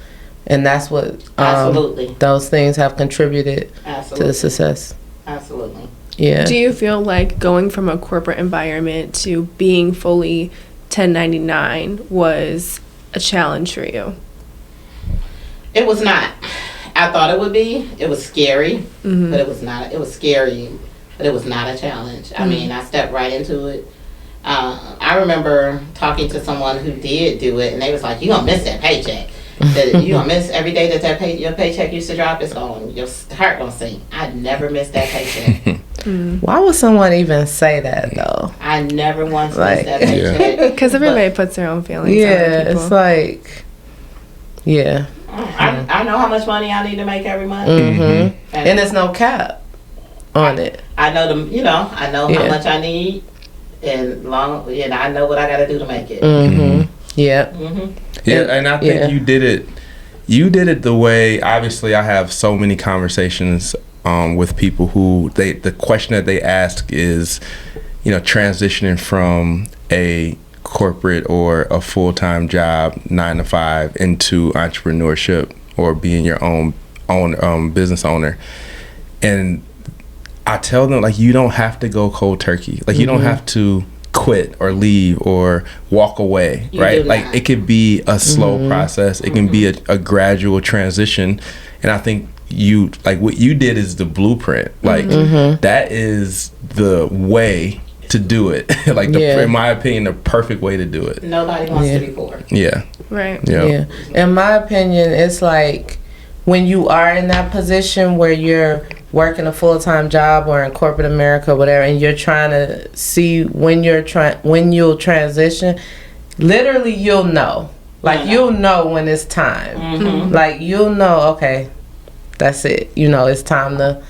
And that's what absolutely those things have contributed to the success? Absolutely. Yeah. Do you feel like going from a corporate environment to being fully 1099 was a challenge for you? It was not. I thought it would be. It was scary, but it was not. It was scary, but it was not a challenge. I mean, I stepped right into it. I remember talking to someone who did do it, and they was like, "You're gonna miss that paycheck. You're gonna miss every day that your paycheck used to drop. It's going, your heart gonna sink." I never missed that paycheck. Why would someone even say that though? I never once missed that paycheck. Because everybody puts their own feelings. Yeah, it's like, I know how much money I need to make every month, and there's no cap on it. I know I know how much I need, and I know what I got to do to make it. Yeah, and I think you did it. You did it the way. Obviously, I have so many conversations with people who the question that they ask is, transitioning from a corporate or a full-time job 9 to 5 into entrepreneurship or being your own business owner. And I tell them, like, you don't have to go cold turkey. Like, you don't have to quit or leave or walk away, right? Like, it could be a slow process. It can be a gradual transition. And I think what you did is the blueprint. Like, that is the way to do it. Like, in my opinion, the perfect way to do it. Nobody wants to be poor. Yeah. Right. Yeah. In my opinion, it's like when you are in that position where you're working a full-time job or in corporate America or whatever, and you're trying to see when you'll transition, literally you'll know. Like, you'll know when it's time. Like, you'll know, okay, that's it. It's time to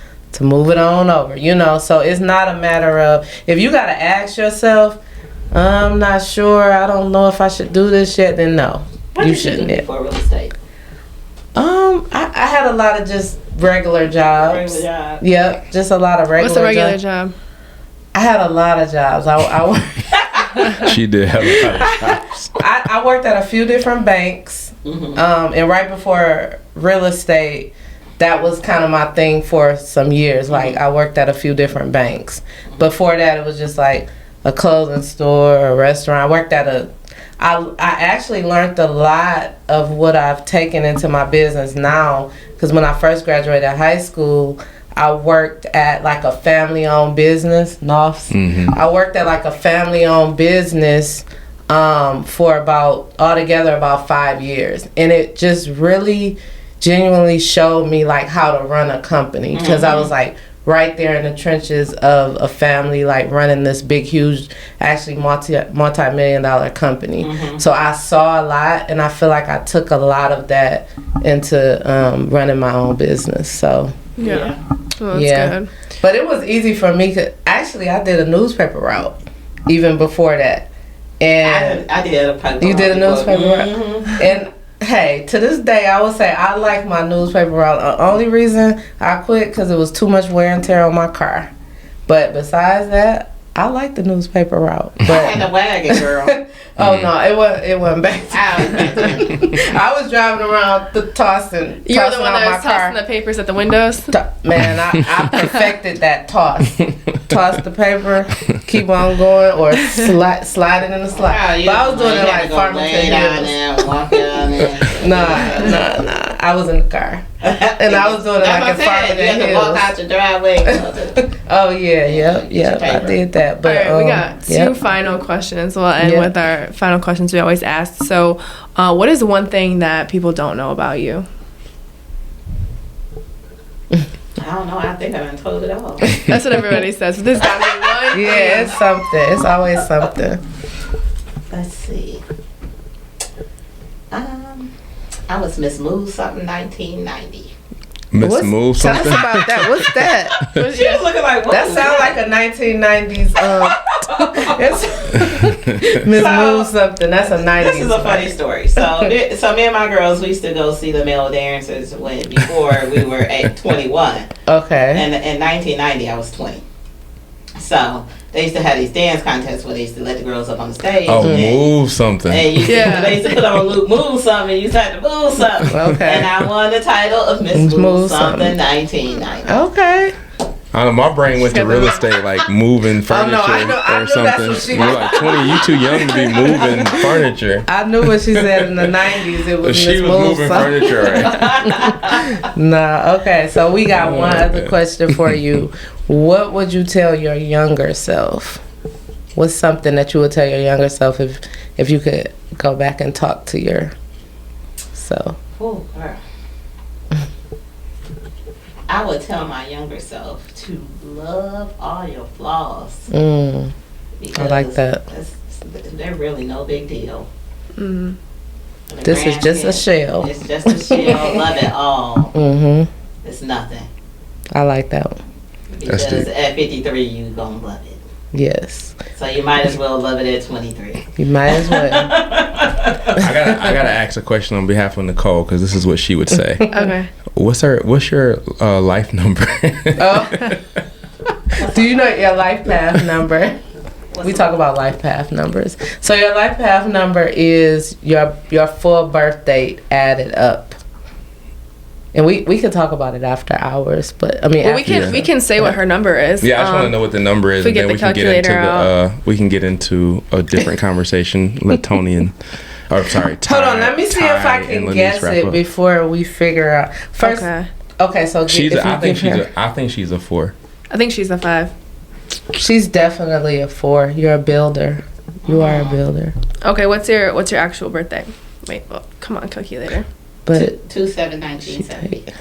move it on over. So it's not a matter of, if you got to ask yourself, I'm not sure, I don't know if I should do this yet, then no. What you shouldn't do for real estate? I had a lot of just regular jobs. Regular job. Yep, just a lot of regular. What's a regular jobs. job? I had a lot of jobs. I She did have a lot of jobs. I worked at a few different banks, and right before real estate, that was kind of my thing for some years. Like I worked at a few different banks. Before that, it was just like a clothing store, a restaurant. I worked at I actually learned a lot of what I've taken into my business now. Because when I first graduated high school, I worked at like a family-owned business, NOFS. I worked at like a family-owned business for altogether about 5 years. And it just really genuinely showed me like how to run a company. Because I was like right there in the trenches of a family, like running this big, huge, actually multi-million-dollar company. So I saw a lot, and I feel like I took a lot of that into running my own business. So Yeah. Well, that's good. but it was easy for me. Actually, I did a newspaper route even before that, and I did a paper. you did a route newspaper before. route. And hey, to this day, I would say I like my newspaper route. The only reason I quit because it was too much wear and tear on my car. But besides that, I like the newspaper route. I But had a wagon, girl. oh no, it wasn't back. I was driving around tossing. You were the tossing one out that my was car. tossing the papers at the windows? Man, I perfected that toss. Toss the paper, keep on going, or slide it in the slide. But I was doing it like Farmington Hills. Walk down there. Nah. I was in the car. And I was doing it like in Farmington You had to walk out Hills. your driveway. Oh, yeah, yep. I did that. But, All right, we got two final questions. We'll end with our final questions we always ask. So, what is one thing that people don't know about you? I don't know. I think I done told it all. That's what everybody says. But there's got to be one. Yeah, it's something. It's always something. Let's see. I was Miss Move something 1990. Miss Move Tell something. us about that. What's that? She was looking like, what? That sounds like a 1990s. It's Miss Move something. That's a 90s. This is a funny story. So me and my girls, we used to go see the male dancers before we were at 21. Okay. And in 1990, I was 20. So they used to have these dance contests where they used to let the girls up on the stage. Oh, Move something. And they used to put on Luke Move something. And you used to have to move something. Okay. And I won the title of Miss Move something 1990. Okay. I don't know, my brain went to real estate, like moving furniture I know or that's something. what she- You're like 20, you too young to be moving furniture. I knew what she said in the 90s. It was She Miss was Move moving something. furniture, right? Nah, okay. So we got one other question for you. What would you tell your younger self? What's something that you would tell your younger self if you could go back and talk to yourself? Oh, girl. I would tell my younger self to love all your flaws. I like that. They're really no big deal. Mm-hmm. This is just a shell. It's just a shell. Love it all. It's nothing. I like that. Because at 53, you gonna love it. Yes. So you might as well love it at 23. You might as well. I gotta ask a question on behalf of Nicole because this is what she would say. Okay. What's your life number? Oh. Do you know your life path number? We talk about life path numbers. So your life path number is your full birth date added up. And we could talk about it after hours, but I mean, Well, we can say what her number is. Yeah, I just want to know what the number is, if we and get then the we can get into calculator we can get into a different conversation. Let Tony and, or sorry, Ty, hold on. Let me see if I Ty can and guess wrap it up. before we figure out. First, okay. So I think she's a 4. I think she's a 5. She's definitely a 4. You're a builder. You are a builder. Okay, what's your actual birthday? Wait, come on, calculator. But 2/7/1970.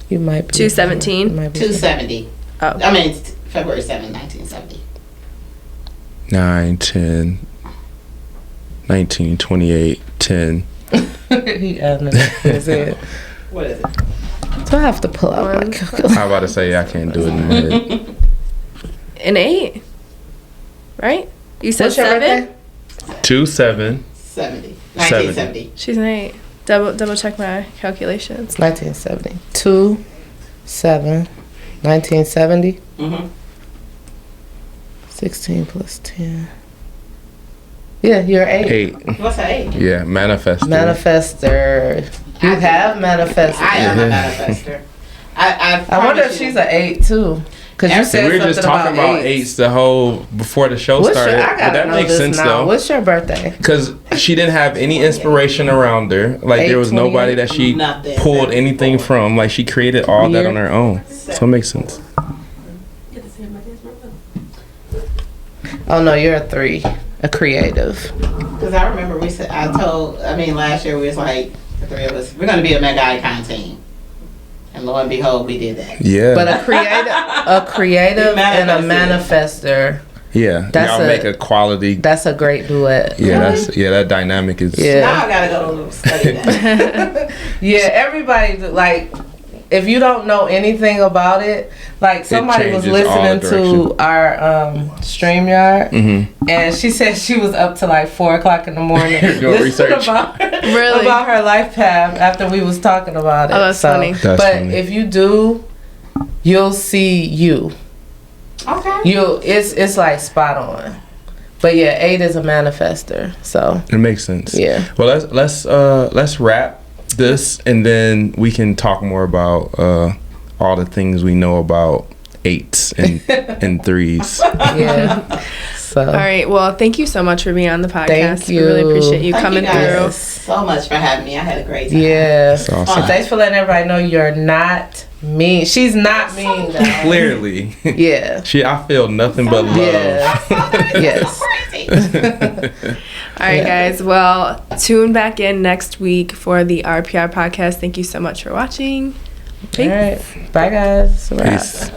You might be 2/17? 270. Oh. I mean, it's February 7, 1970. 9, 10, 19, 28, 10. He adding it in his head. What is it? So I have to pull out my calculator. I'm about to say I can't do it in my head. An 8, right? You said What's your 7? birthday? 2, 7. 70. 1970. She's an 8. Double check my calculations. 1970. 2, 7. 1970. Mm-hmm. 16 plus 10. Yeah, you're 8. 8. What's an 8? Yeah, manifestor. Manifester. You have manifested. I am a manifester. I wonder if she's an 8 too. Cause you said we were just talking about eights the whole before the show started. I gotta that know makes this sense now. though. What's your birthday? Because she didn't have any inspiration around her. Like there was nobody that she Nothing. pulled anything from. Like she created all that on her own. So it makes sense. Oh no, you're a 3, a creative. Because I remember last year we was like, the 3 of us, we're going to be a mega icon team. And lo and behold, we did that. Yeah. But a creative and a manifester. Yeah. Y'all make a quality. That's a great duet. Yeah, that dynamic is. Yeah. Now I gotta go study that. Yeah, everybody like. If you don't know anything about it, like somebody was listening to our StreamYard, and she said she was up to like 4 o'clock in the morning doing research about her life path after we was talking about it. Oh, that's funny. But if you do, you'll see you. Okay. It's like spot on. But yeah, 8 is a manifester, so it makes sense. Yeah. Well, let's wrap this, and then we can talk more about all the things we know about 8s and 3s. Yeah. So. All right. Well, thank you so much for being on the podcast. Thank you. We really appreciate you coming Thank you through. so much for having me. I had a great time. Yeah. Awesome. And thanks for letting everybody know you're not mean. She's not mean, though. Clearly. Yeah. I feel nothing but love. Yeah. Yes. All right, guys. Well, tune back in next week for the RPR podcast. Thank you so much for watching. Thanks. All right. Bye, guys. Peace.